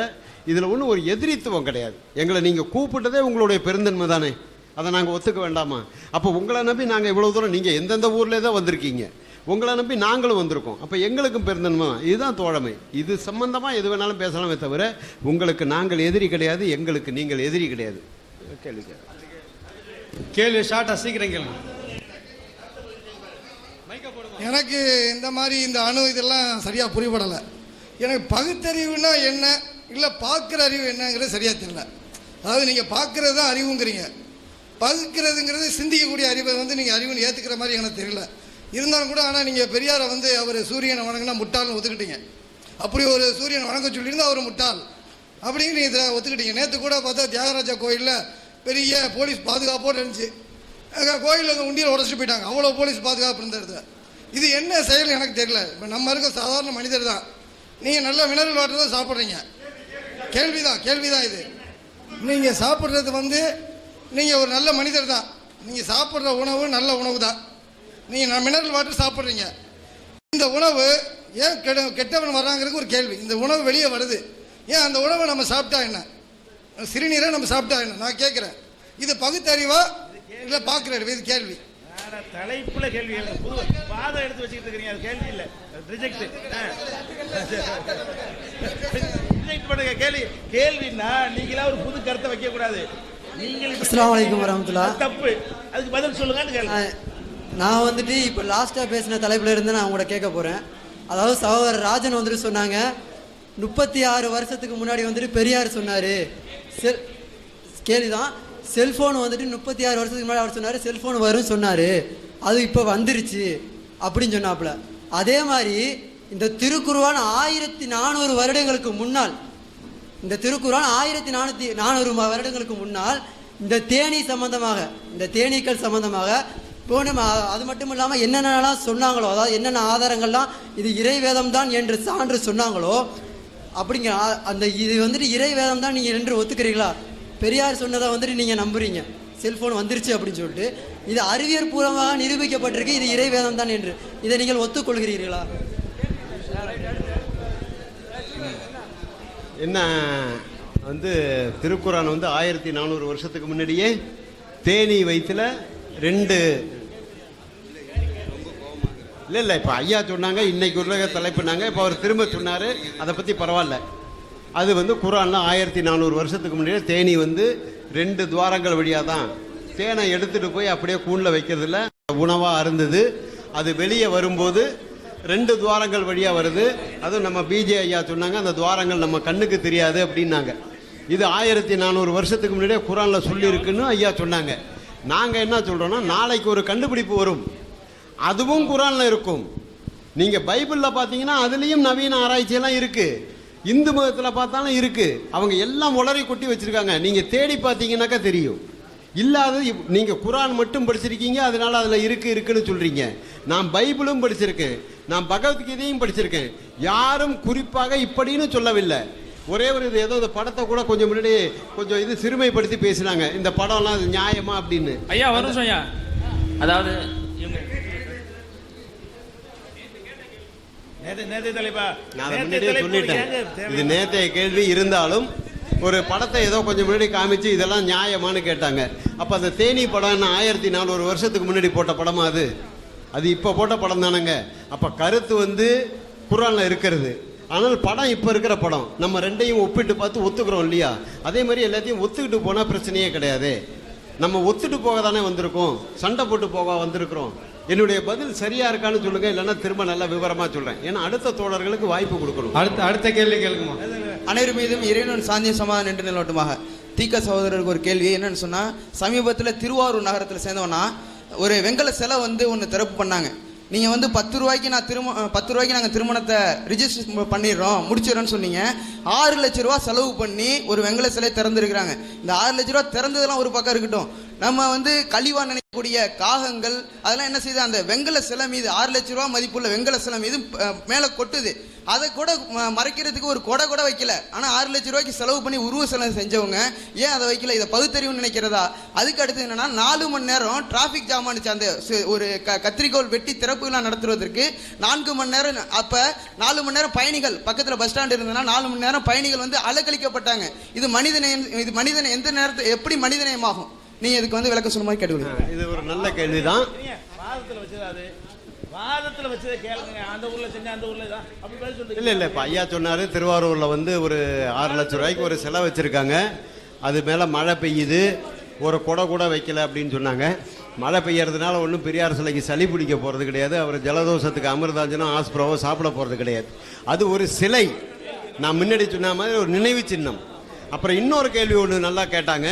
இதில் ஒன்றும் ஒரு எதிரித்துவம் கிடையாது. எங்களை நீங்கள் கூப்பிட்டதே உங்களுடைய பெருந்தன்மை தானே. அதை நாங்கள் ஒத்துக்க வேண்டாமா? அப்போ உங்களை நம்பி நாங்கள் இவ்வளோ தூரம், நீங்கள் எந்தெந்த ஊர்லேயே தான் வந்திருக்கீங்க, உங்களை நம்பி நாங்களும் வந்திருக்கோம். அப்போ எங்களுக்கும் பெருந்தன்மை, இதுதான் தோழமை. இது சம்பந்தமாக எது வேணாலும் பேசலாமே தவிர உங்களுக்கு நாங்கள் எதிரி கிடையாது, எங்களுக்கு நீங்கள் எதிரி கிடையாது. கேள்வி ஷார்ட்டாக சீக்கிரம் கேளுங்க. எனக்கு இந்த மாதிரி இந்த அணு இதெல்லாம் சரியாக புரியப்படலை. எனக்கு பகுத்தறிவுனா என்ன, இல்லை பார்க்குற அறிவு என்னங்கிறது சரியாக தெரியல. அதாவது நீங்கள் பார்க்குறது தான் அறிவுங்கிறீங்க, பகுக்கிறதுங்கிறது சிந்திக்கக்கூடிய அறிவை வந்து நீங்கள் அறிவுன்னு ஏற்றுக்கிற மாதிரி எனக்கு தெரியல. இருந்தாலும் கூட ஆனால் நீங்கள் பெரியாரை வந்து அவர் சூரியனை வணங்கினா முட்டாள்னு ஒத்துக்கிட்டீங்க. அப்படி ஒரு சூரியனை வணங்க சொல்லியிருந்தால் அவர் முட்டாள் அப்படின்னு நீங்கள் ஒத்துக்கிட்டீங்க. நேற்று கூட பார்த்தா தியாகராஜா கோயிலில் பெரிய போலீஸ் பாதுகாப்போடு இருந்துச்சு. கோயிலில் வந்து உண்டியில் உடச்சிட்டு போயிட்டாங்க, அவ்வளோ போலீஸ் பாதுகாப்பு இருந்தது. இது என்ன செயல் எனக்கு தெரியல. இப்போ நம்ம இருக்க சாதாரண மனிதர் தான், நீங்கள் நல்ல மினரல் வாட்டர் தான் சாப்பிட்றீங்க. கேள்விதான் இது. நீங்கள் சாப்பிட்றது வந்து நீங்கள் ஒரு நல்ல மனிதர் தான், நீங்கள் சாப்பிட்ற உணவு நல்ல உணவு தான், நீங்கள் மினரல் வாட்டர் சாப்பிட்றீங்க. இந்த உணவு ஏன் கெட்டவன் வர்றாங்கிறது ஒரு கேள்வி. இந்த உணவு வெளியே வருது, ஏன் அந்த உணவை நம்ம சாப்பிட்டா என்ன, சிறுநீரை நம்ம சாப்பிட்டா என்ன நான் கேட்குறேன். இது பகுத்தறிவா இல்லை பார்க்குற அறிவு? இது கேள்வி. தலைப்புல கேள்வி வாதம் எடுத்து வச்சுக்கிட்டு இருக்கீங்க, அது கேள்வி இல்லை, ரிஜெக்ட் பண்ணுங்க. கேள்வின்னா நீங்களா ஒரு புது கருத்தை வைக்க கூடாது. அஸ்ஸலாமு அலைக்கும் வரஹ்மத்துல்லாஹ். தப்பு, அதுக்கு பதில் சொல்லுங்கன்னு கேள்வி. நான் வந்துட்டு இப்போ லாஸ்ட்டாக பேசின தலைப்பில் இருந்து நான் உங்களோட கேட்க போகிறேன். அதாவது சகோதரர் ராஜன் வந்துட்டு சொன்னாங்க 36 வருஷத்துக்கு முன்னாடி வந்துட்டு பெரியார் சொன்னார் கேள்விதான், செல்ஃபோன் வந்துட்டு 36 வருஷத்துக்கு முன்னாடி அவர் சொன்னார் செல்ஃபோன் வரும்னு சொன்னார், அது இப்போ வந்துருச்சு அப்படின்னு சொன்னாப்புல. அதே மாதிரி இந்த திருக்குர்ஆன் 1400 வருடங்களுக்கு முன்னால், இந்த திருக்குர்ஆன் 1400 வருடங்களுக்கு முன்னால் இந்த தேனீ சம்பந்தமாக, இந்த தேனீக்கள் சம்பந்தமாக இப்போ நம்ம அது மட்டும் இல்லாமல் என்னென்னலாம் சொன்னாங்களோ, அதாவது என்னென்ன ஆதாரங்கள்லாம் இது இறைவேதம் தான் என்று சான்று சொன்னாங்களோ அப்படிங்கிற அந்த இது வந்துட்டு இறைவேதம் தான் நீங்கள் என்று ஒத்துக்கிறீங்களா? பெரியார் சொன்னதை வந்துட்டு நீங்கள் நம்புறீங்க, செல்ஃபோன் வந்துருச்சு அப்படின்னு சொல்லிட்டு, இது அறிவியல் பூர்வமாக நிரூபிக்கப்பட்டிருக்கு இது இறைவேதம் தான் என்று, இதை நீங்கள் ஒத்துக்கொள்கிறீர்களா? என்ன வந்து திருக்குர்ஆன் வந்து 1400 வருஷத்துக்கு முன்னாடியே தேனி வயிற்றுல 2 இல்லை இப்போ ஐயா சொன்னாங்க, இன்னைக்கு உலக தலைப்புனாங்க, இப்போ அவர் திரும்ப சொன்னார், அதை பற்றி பரவாயில்ல. அது வந்து குர்ஆன்ல 1400 வருஷத்துக்கு முன்னாடியே தேனி வந்து 2 துவாரங்கள் வழியாக தான் தேனை எடுத்துகிட்டு போய் அப்படியே கூண்டில் வைக்கிறதுல உணவாக இருந்தது. அது வெளியே வரும்போது 2 துவாரங்கள் வழியாக வருது. அதுவும் நம்ம பிஜே ஐயா சொன்னாங்க, அந்த துவாரங்கள் நம்ம கண்ணுக்கு தெரியாது அப்படின்னாங்க. இது 1400 வருஷத்துக்கு முன்னாடியே குர்ஆனில் சொல்லியிருக்குன்னு ஐயா சொன்னாங்க. நாங்கள் என்ன சொல்கிறோன்னா, நாளைக்கு ஒரு கண்டுபிடிப்பு வரும், அதுவும் குர்ஆனில் இருக்கும். நீங்கள் பைபிளில் பார்த்தீங்கன்னா அதுலேயும் நவீன ஆராய்ச்சியெல்லாம் இருக்குது, இந்து மதத்தில் பார்த்தாலும் இருக்குது. அவங்க எல்லாம் உளறி கொட்டி வச்சுருக்காங்க, நீங்கள் தேடி பார்த்தீங்கன்னாக்கா தெரியும். இல்லாதது நீங்கள் குர்ஆன் மட்டும் படிச்சிருக்கீங்க, அதனால அதில் இருக்குன்னு சொல்கிறீங்க. நான் பைபிளும் படிச்சிருக்கேன், நான் பகவத்கீதையும் படிச்சிருக்கேன். யாரும் குறிப்பாக இப்படின்னு சொல்லவில்லை. ஒரே ஒரு இது ஏதோ இந்த படத்தை கூட கொஞ்சம் முன்னாடி கொஞ்சம் இது சிறுமைப்படுத்தி பேசினாங்க, இந்த படம்லாம் அது நியாயமா அப்படின்னு. ஐயா ஒரு நிமிஷம் ஐயா, அதாவது இது நேற்றைய கேள்வி இருந்தாலும் ஒரு படத்தை ஏதோ கொஞ்சம் முன்னாடி காமிச்சு இதெல்லாம் நியாயமானு கேட்டாங்க. அப்போ அந்த தேனி படம் என்ன 1400 வருஷத்துக்கு முன்னாடி போட்ட படமா? அது இப்போ போட்ட படம் தானேங்க. அப்போ கருத்து வந்து குர்ஆனில் இருக்கிறது, ஆனால் படம் இப்போ இருக்கிற படம். நம்ம ரெண்டையும் ஒப்பிட்டு பார்த்து ஒத்துக்கிறோம் இல்லையா? அதே மாதிரி எல்லாத்தையும் ஒத்துக்கிட்டு போனால் பிரச்சனையே கிடையாது. நம்ம ஒத்துட்டு போக தானே வந்திருக்கோம், சண்டை போட்டு போக வந்திருக்கிறோம். என்னுடைய பதில் சரியா இருக்கான்னு சொல்லுங்க, இல்லைன்னா திரும்ப நல்லா விவரமா சொல்றேன். ஏன்னா அடுத்த தோழர்களுக்கு வாய்ப்பு கொடுக்கணும். அடுத்த கேள்வி கேளுங்கம்மா. அனைவரும் மீதும் இறைவன் சாந்திய சமாதானம் என்று நிலவட்டுமாக. தீக்க சகோதரருக்கு ஒரு கேள்வி என்னன்னு சொன்னா, சமீபத்தில் திருவாரூர் நகரத்தில் சேர்ந்தவனா ஒரு வெங்கல சிலை வந்து ஒன்று திறப்பு பண்ணாங்க. நீங்கள் வந்து 10 ரூபாய்க்கு நாங்கள் திருமணத்தை ரிஜிஸ்டர் பண்ணிடுறோம் முடிச்சிடறோன்னு சொன்னீங்க. 6 லட்ச ரூபா செலவு பண்ணி ஒரு வெங்கல சிலை திறந்துருக்குறாங்க. இந்த 6 லட்ச ரூபா திறந்ததெல்லாம் ஒரு பக்கம் இருக்கட்டும், நம்ம வந்து கழிவா நினைக்கக்கூடிய காகங்கள் அதெல்லாம் என்ன செய்யுது, அந்த வெங்கல சிலை மீது 6 லட்ச ரூபா மதிப்புள்ள வெங்கல சிலை மீது மேலே கொட்டுது. அதை கூட மறைக்கிறதுக்கு ஒரு கொடை கூட வைக்கல. ஆனால் 6 லட்ச ரூபாய்க்கு செலவு பண்ணி உருவ சிலை செஞ்சவங்க ஏன் அதை வைக்கல? இதை பகுத்தறிவுன்னு நினைக்கிறதா? அதுக்கு அடுத்து என்னன்னா, 4 மணி நேரம் டிராஃபிக் ஜாம் ஆனிச்சு. அந்த ஒரு கத்திரிக்கோள் வெட்டி திறப்புலாம் நடத்துவதற்கு 4 மணி நேரம். அப்போ 4 மணி நேரம் பயணிகள் பக்கத்தில் பஸ் ஸ்டாண்ட் இருந்ததுன்னா 4 மணி நேரம் பயணிகள் வந்து அலக்கழிக்கப்பட்டாங்க. இது மனிதனை எந்த நேரத்தில் எப்படி மனிதநேயமாகும்? நீங்கள் இதுக்கு வந்து விளக்கம் சொன்ன மாதிரி கேட்டுக்கொள்ளுங்க. இது ஒரு நல்ல கேள்வி தான். வாதத்தில் வச்சது அது வாதத்தில் வச்சதை கேளுங்க. அந்த ஊரில் செஞ்ச அந்த ஊரில் தான் அப்படி பதில் சொல்லுங்க. இல்லை இப்போ ஐயா சொன்னார் திருவாரூரில் வந்து ஒரு 6 லட்சம் ரூபாய்க்கு ஒரு செலவு வச்சுருக்காங்க. அது மேலே மழை பெய்யுது, ஒரு குடை கூட வைக்கல அப்படின்னு சொன்னாங்க. மழை பெய்யறதுனால ஒன்றும் பெரியார் சிலைக்கு சளி பிடிக்க போகிறது கிடையாது. அவர் ஜலதோஷத்துக்கு அமிர்தாஞ்சனம் ஆஸ்பிரோவோ சாப்பிட போகிறது கிடையாது. அது ஒரு சிலை, நான் முன்னாடி சொன்ன மாதிரி ஒரு நினைவு சின்னம். அப்புறம் இன்னொரு கேள்வி ஒன்று நல்லா கேட்டாங்க.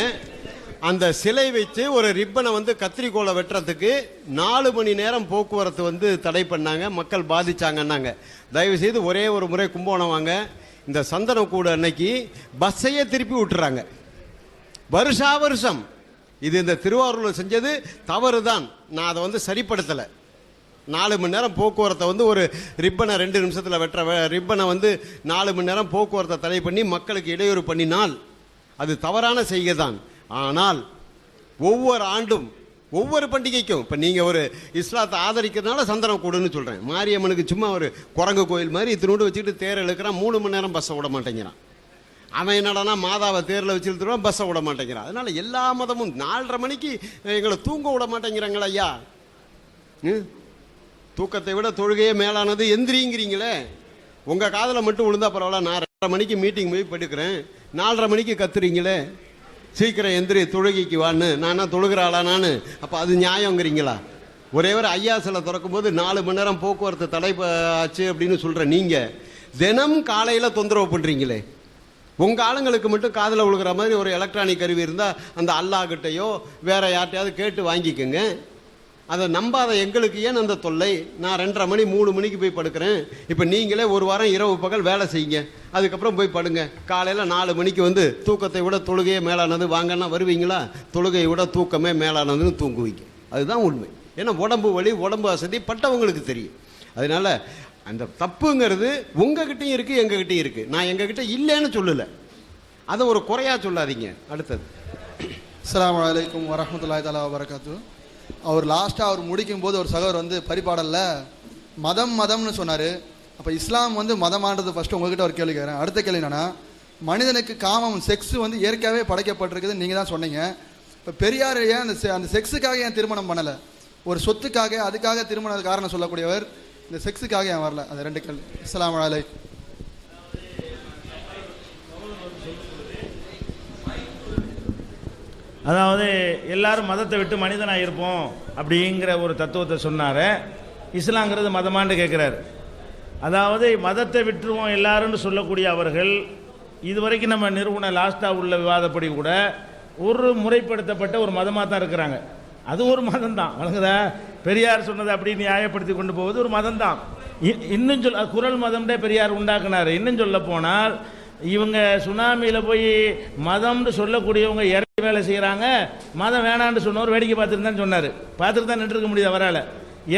அந்த சிலை வச்சு ஒரு ரிப்பனை வந்து கத்திரிக்கோலை வெட்டுறதுக்கு 4 மணி நேரம் போக்குவரத்து வந்து தடை பண்ணாங்க, மக்கள் பாதிச்சாங்கன்னாங்க. தயவுசெய்து ஒரே ஒரு முறை கும்பகோணம் வாங்க. இந்த சந்தனக்கூடு அன்னைக்கு பஸ்ஸையே திருப்பி விட்டுறாங்க வருஷா வருஷம். இது இந்த திருவாரூரில் செஞ்சது தவறு தான். நான் அதை வந்து சரிப்படுத்தலை. 4 மணி நேரம் போக்குவரத்தை வந்து ஒரு ரிப்பனை 2 நிமிஷத்தில் வெட்டுற ரிப்பனை வந்து 4 மணி நேரம் போக்குவரத்தை தடை பண்ணி மக்களுக்கு இடையூறு பண்ணினால் அது தவறான செய்கை தான். ஆனால் ஒவ்வொரு ஆண்டும் ஒவ்வொரு பண்டிகைக்கும் இப்போ நீங்கள் ஒரு இஸ்லாத்தை ஆதரிக்கிறதுனால சந்தனம் கூடுன்னு சொல்கிறேன். மாரியம்மனுக்கு சும்மா ஒரு குரங்கு கோயில் மாதிரி இத்தினோடு வச்சுக்கிட்டு தேர் இழுக்கிறான், 3 மணி நேரம் பஸ்ஸை விட மாட்டேங்கிறான். அவன் என்னடானா மாதாவை தேரில் வச்சு இழுத்துருவான், பஸ்ஸை விட மாட்டேங்கிறான். அதனால் எல்லா மதமும் 4:30 மணிக்கு எங்களை தூங்க விட மாட்டேங்கிறாங்களா ஐயா? தூக்கத்தை விட தொழுகையே மேலானது எந்திரிங்கிறீங்களே. உங்கள் காதில் மட்டும் விழுந்தா பரவாயில்ல. நான் 2:30 மணிக்கு மீட்டிங் போய் படுக்கிறேன், 4:30 மணிக்கு கத்துறீங்களே சீக்கிரம் எந்திரி தொழுகைக்கு வான்னு. நான் தொழுகிற ஆளா நான்? அப்போ அது நியாயங்கிறீங்களா? ஒரே ஒரு ஐயா சிலை திறக்கும் போது 4 மணி நேரம் போக்குவரத்து தடை ஆச்சு அப்படின்னு சொல்கிற நீங்கள் தினம் காலையில் தொந்தரவு பண்ணுறீங்களே. உங்கள் ஆளுங்களுக்கு மட்டும் காதில் விழுகிற மாதிரி ஒரு எலக்ட்ரானிக் கருவி இருந்தால் அந்த அல்லாஹ்கிட்டையோ வேறு யார்ட்டையாவது கேட்டு வாங்கிக்கோங்க. அதை நம்பாத எங்களுக்கு ஏன் அந்த தொல்லை? நான் 2:30 மணி 3 மணிக்கு போய் படுக்கிறேன். இப்போ நீங்களே ஒரு வாரம் இரவு பகல் வேலை செய்யுங்க, அதுக்கப்புறம் போய் படுங்க. காலையில் 4 மணிக்கு வந்து தூக்கத்தை விட தொழுகையே மேலானது வாங்கன்னா வருவீங்களா? தொழுகையை விட தூக்கமே மேலானதுன்னு தூங்குவீங்க. அதுதான் உண்மை. ஏன்னா உடம்பு வலி உடம்பு வசதி பட்டவங்களுக்கு தெரியும். அதனால் அந்த தப்புங்கிறது உங்ககிட்டையும் இருக்குது எங்ககிட்டையும் இருக்குது. நான் எங்ககிட்ட இல்லைன்னு சொல்லலை, அதை ஒரு குறையாக சொல்லாதீங்க. அடுத்தது அஸ்ஸலாமு அலைக்கும் வரஹ்மத்துல்லாஹி தஆலா வபரகாத்து. அவர் லாஸ்ட்டாக அவர் முடிக்கும் போது ஒரு சகோதரர் வந்து பரிபாடலில் மதம்னு சொன்னார். அப்போ இஸ்லாம் வந்து மதமானது ஃபஸ்ட்டு உங்கள்கிட்ட ஒரு கேள்வி கேட்குறேன். அடுத்த கேள்வி என்னென்னா, மனிதனுக்கு காமம் செக்ஸ் வந்து இயற்கையாகவே படைக்கப்பட்டிருக்குதுன்னு நீங்கள் தான் சொன்னீங்க. இப்போ பெரியார் ஏன் அந்த செக்ஸுக்காக ஏன் திருமணம் பண்ணலை? ஒரு சொத்துக்காக அதுக்காக திருமண காரணம் சொல்லக்கூடியவர் இந்த செக்ஸுக்காக ஏன் வரல? அது 2 கேள்வி. அஸ்ஸலாமு அலைக்கும். அதாவது எல்லாரும் மதத்தை விட்டு மனிதனாக இருப்போம் அப்படிங்கிற ஒரு தத்துவத்தை சொன்னார். இஸ்லாங்கிறது மதமான்னு கேட்குறாரு. அதாவது மதத்தை விட்டுருவோம் எல்லாருன்னு சொல்லக்கூடிய அவர்கள் இதுவரைக்கும் நம்ம நிறுவன லாஸ்ட்டாக உள்ள விவாதப்படி கூட ஒரு முறைப்படுத்தப்பட்ட ஒரு மதமாக தான் இருக்கிறாங்க. அது ஒரு மதம் தான். வழங்குதா? பெரியார் சொன்னதை அப்படி நியாயப்படுத்தி கொண்டு போவது ஒரு மதம் தான். இன்னும் குரல் மதம்டே பெரியார் உண்டாக்குனார். இன்னும் சொல்ல போனால் இவங்க சுனாமியில் போய் மதம்னு சொல்லக்கூடியவங்க இறங்கி வேலை செய்கிறாங்க, மதம் வேணான்னு சொன்னவர் வேடிக்கை பார்த்துட்டு தான் சொன்னார். பார்த்துட்டு தான் நின்றுக்க முடியுது அவரால்,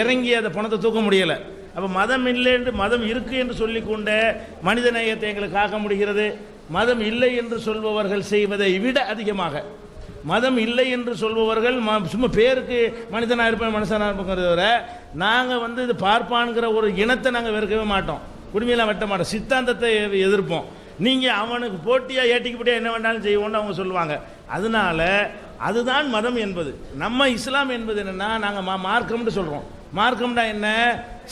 இறங்கி அந்த பணத்தை தூக்க முடியலை. அப்போ மதம் இல்லை என்று மதம் இருக்குது என்று சொல்லிக்கொண்ட மனித நேயத்தை எங்களுக்கு காக்க முடிகிறது. மதம் இல்லை என்று சொல்பவர்கள் செய்வதை விட அதிகமாக மதம் இல்லை என்று சொல்பவர்கள் சும்மா பேருக்கு மனிதனாக இருப்பேன் மனுஷனாக இருப்போங்கிறத விட நாங்கள் வந்து இது பார்ப்பான்கிற ஒரு இனத்தை நாங்கள் வெறுக்கவே மாட்டோம், குடுமையெல்லாம் வெட்ட மாட்டோம், சித்தாந்தத்தை எதிர்ப்போம். நீங்கள் அவனுக்கு போட்டியாக ஏட்டிக்கு போட்டியாக என்ன வேண்டாலும் செய்வோன்னு அவங்க சொல்லுவாங்க. அதனால அதுதான் மதம் என்பது. நம்ம இஸ்லாம் என்பது என்னென்னா, நாங்கள் மார்க்கம்னு சொல்கிறோம். மார்க்கம்னா என்ன?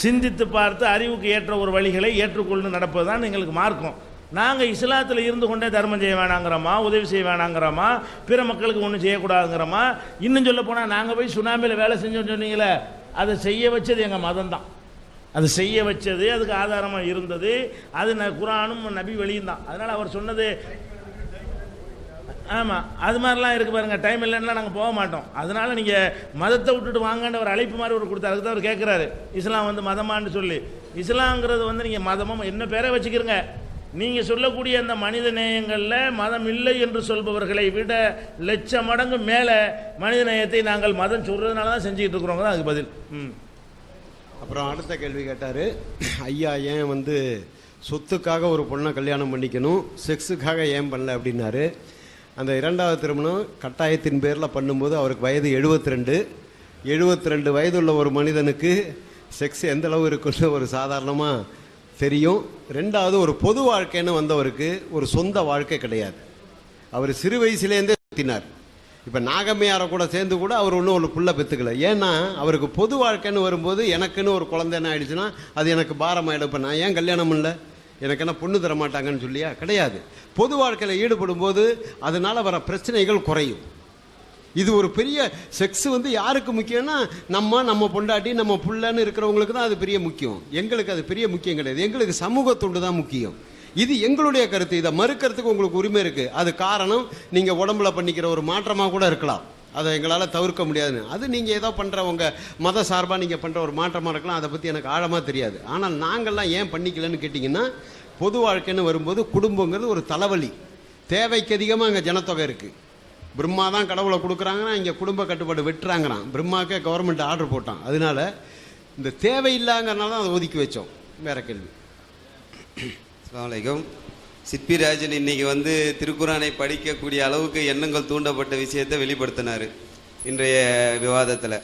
சிந்தித்து பார்த்து அறிவுக்கு ஏற்ற ஒரு வழிகளை ஏற்றுக்கொண்டு நடப்பது தான் எங்களுக்கு மார்க்கம். நாங்கள் இஸ்லாத்தில் இருந்து கொண்டே தர்மம் செய்ய வேணாங்கிறோமா, உதவி செய்ய வேணாங்கிறோமா, பிற மக்களுக்கு ஒன்றும் செய்யக்கூடாதுங்கிறோமா? இன்னும் சொல்ல போனால் நாங்கள் போய் சுனாமியில் வேலை செஞ்சோன்னு சொன்னீங்களே, அதை செய்ய வச்சது எங்கள் மதம் தான். அது செய்ய வச்சது, அதுக்கு ஆதாரமாக இருந்தது, அது குரானும் நபி வழியும் தான். அதனால் அவர் சொன்னது ஆமாம், அது மாதிரிலாம் இருக்குது பாருங்கள். டைம் இல்லைன்னா நாங்கள் போக மாட்டோம். அதனால் நீங்கள் மதத்தை விட்டுட்டு வாங்கன்னு ஒரு அழைப்பு மாதிரி ஒரு கொடுத்தாரு. அதுக்கு தான் அவர் கேட்குறாரு, இஸ்லாம் வந்து மதமானு சொல்லி. இஸ்லாங்கிறது வந்து நீங்கள் மதமும் என்ன பேரை வச்சுக்கிறங்க. நீங்கள் சொல்லக்கூடிய அந்த மனித நேயங்களில் மதம் இல்லை என்று சொல்பவர்களை விட லட்சம் மடங்கு மேலே மனித நேயத்தை நாங்கள் மதம் சொல்கிறதுனால தான் செஞ்சுக்கிட்டு இருக்கிறோங்க தான் அதுக்கு பதில். அப்புறம் அடுத்த கேள்வி கேட்டார், ஐயா ஏன் வந்து சொத்துக்காக ஒரு பொண்ணை கல்யாணம் பண்ணிக்கணும், செக்ஸுக்காக ஏன் பண்ணல அப்படின்னாரு. அந்த 2வது திருமணம் கட்டாயத்தின் பேரில் பண்ணும்போது அவருக்கு வயது 72 வயதுள்ள ஒரு மனிதனுக்கு செக்ஸ் எந்தளவு இருக்குன்னு ஒரு சாதாரணமாக தெரியும். 2வது ஒரு பொது வாழ்க்கைன்னு வந்தவருக்கு ஒரு சொந்த வாழ்க்கை கிடையாது. அவர் சிறு வயசுலேருந்தே சுற்றினார். இப்போ நாகம்மையாரை கூட சேர்ந்து கூட அவர் ஒன்றும் ஒரு புள்ள பெற்றுக்கல. ஏன்னா அவருக்கு பொது வாழ்க்கைன்னு வரும்போது எனக்குன்னு ஒரு குழந்தை என்ன ஆயிடுச்சுன்னா அது எனக்கு பாரமாயிடும். இப்போ நான் ஏன் கல்யாணம் இல்லை, எனக்கு என்ன பொண்ணு தர மாட்டாங்கன்னு சொல்லியா? கிடையாது. பொது வாழ்க்கையில் ஈடுபடும் போது அதனால் வர பிரச்சனைகள் குறையும். இது ஒரு பெரிய செக்ஸ் வந்து யாருக்கு முக்கியம்னா நம்ம பொண்டாட்டி நம்ம புள்ளன்னு இருக்கிறவங்களுக்கு தான் அது பெரிய முக்கியம். எங்களுக்கு அது பெரிய முக்கியம் கிடையாது. எங்களுக்கு சமூகத்தொண்டு தான் முக்கியம். இது எங்களுடைய கருத்து. இதை மறுக்கிறதுக்கு உங்களுக்கு உரிமை இருக்குது. அது காரணம் நீங்கள் உடம்புல பண்ணிக்கிற ஒரு மாற்றமாக கூட இருக்கலாம். அதை எங்களால் தவிர்க்க முடியாதுன்னு. அது நீங்கள் ஏதோ பண்ணுற உங்கள் மத சார்பாக நீங்கள் பண்ணுற ஒரு மாற்றமாக இருக்கலாம். அதை பற்றி எனக்கு ஆழமாக தெரியாது. ஆனால் நாங்கள்லாம் ஏன் பண்ணிக்கலன்னு கேட்டிங்கன்னா, பொது வாழ்க்கைன்னு வரும்போது குடும்பங்கிறது ஒரு தலைவலி. தேவைக்கு அதிகமாக அங்கே ஜனத்தொகை இருக்குது. பிரம்மா தான் கடவுளை கொடுக்குறாங்கன்னா இங்கே குடும்ப கட்டுப்பாடு வெட்டுறாங்கிறான். பிரம்மாக்கே கவர்மெண்ட் ஆர்டர் போட்டான். அதனால இந்த தேவையில்லாங்கிறனால தான் அதை ஒதுக்கி வச்சோம். வேற கேள்வி. அஸ்ஸலாமு அலைக்கும். சிற்பிராஜன் இன்னைக்கு வந்து திருக்குரானை படிக்கக்கூடிய அளவுக்கு எண்ணங்கள் தூண்டப்பட்ட விஷயத்தை வெளிப்படுத்தினார் இன்றைய விவாதத்தில்.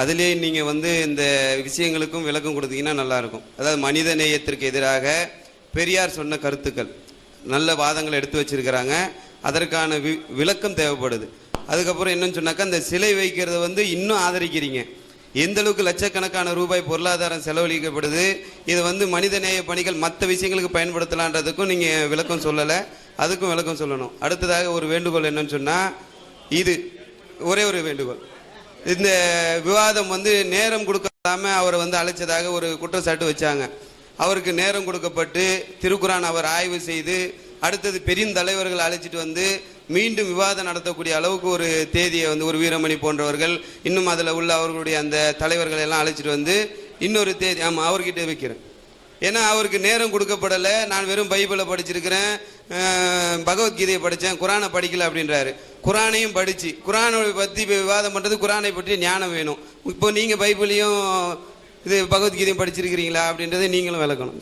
அதுலேயே நீங்கள் வந்து இந்த விஷயங்களுக்கும் விளக்கம் கொடுத்தீங்கன்னா நல்லாயிருக்கும். அதாவது மனித நேயத்திற்கு எதிராக பெரியார் சொன்ன கருத்துக்கள் நல்ல வாதங்கள் எடுத்து வச்சிருக்கிறாங்க. அதற்கான விளக்கம் தேவைப்படுது. அதுக்கப்புறம் என்னன்னு சொன்னாக்கா, அந்த சிலை வைக்கிறத வந்து இன்னும் ஆதரிக்கிறீங்க. எந்த அளவுக்கு லட்சக்கணக்கான ரூபாய் பொருளாதாரம் செலவழிக்கப்படுது, இதை வந்து மனிதநேய பணிகள் மற்ற விஷயங்களுக்கு பயன்படுத்தலான்றதுக்கும் நீங்கள் விளக்கம் சொல்லலை. அதுக்கும் விளக்கம் சொல்லணும். அடுத்ததாக ஒரு வேண்டுகோள் என்னன்னு சொன்னால், இது ஒரே ஒரு வேண்டுகோள். இந்த விவாதம் வந்து நேரம் கொடுக்காம அவரை வந்து அழைச்சதாக ஒரு குற்றச்சாட்டு வச்சாங்க. அவருக்கு நேரம் கொடுக்கப்பட்டு திருக்குரான் அவர் ஆய்வு செய்து அடுத்தது பெருந்தலைவர்கள் அழைச்சிட்டு வந்து மீண்டும் விவாதம் நடத்தக்கூடிய அளவுக்கு ஒரு தேதியை வந்து ஒரு வீரமணி போன்றவர்கள் இன்னும் அதில் உள்ள அவர்களுடைய அந்த தலைவர்கள் எல்லாம் அழைச்சிட்டு வந்து இன்னொரு தேதி அவர்கிட்ட வைக்கிறேன். ஏன்னா அவருக்கு நேரம் கொடுக்கப்படலை. நான் வெறும் பைபிளை படிச்சிருக்கிறேன், பகவத்கீதையை படித்தேன், குரானை படிக்கல அப்படின்றாரு. குரானையும் படித்து குரானை பற்றி விவாதம் பண்ணுறது, குரானை பற்றி ஞானம் வேணும். இப்போ நீங்கள் பைபிளையும் இது பகவத்கீதையும் படிச்சிருக்கிறீங்களா அப்படின்றத நீங்களும் விளக்கணும்.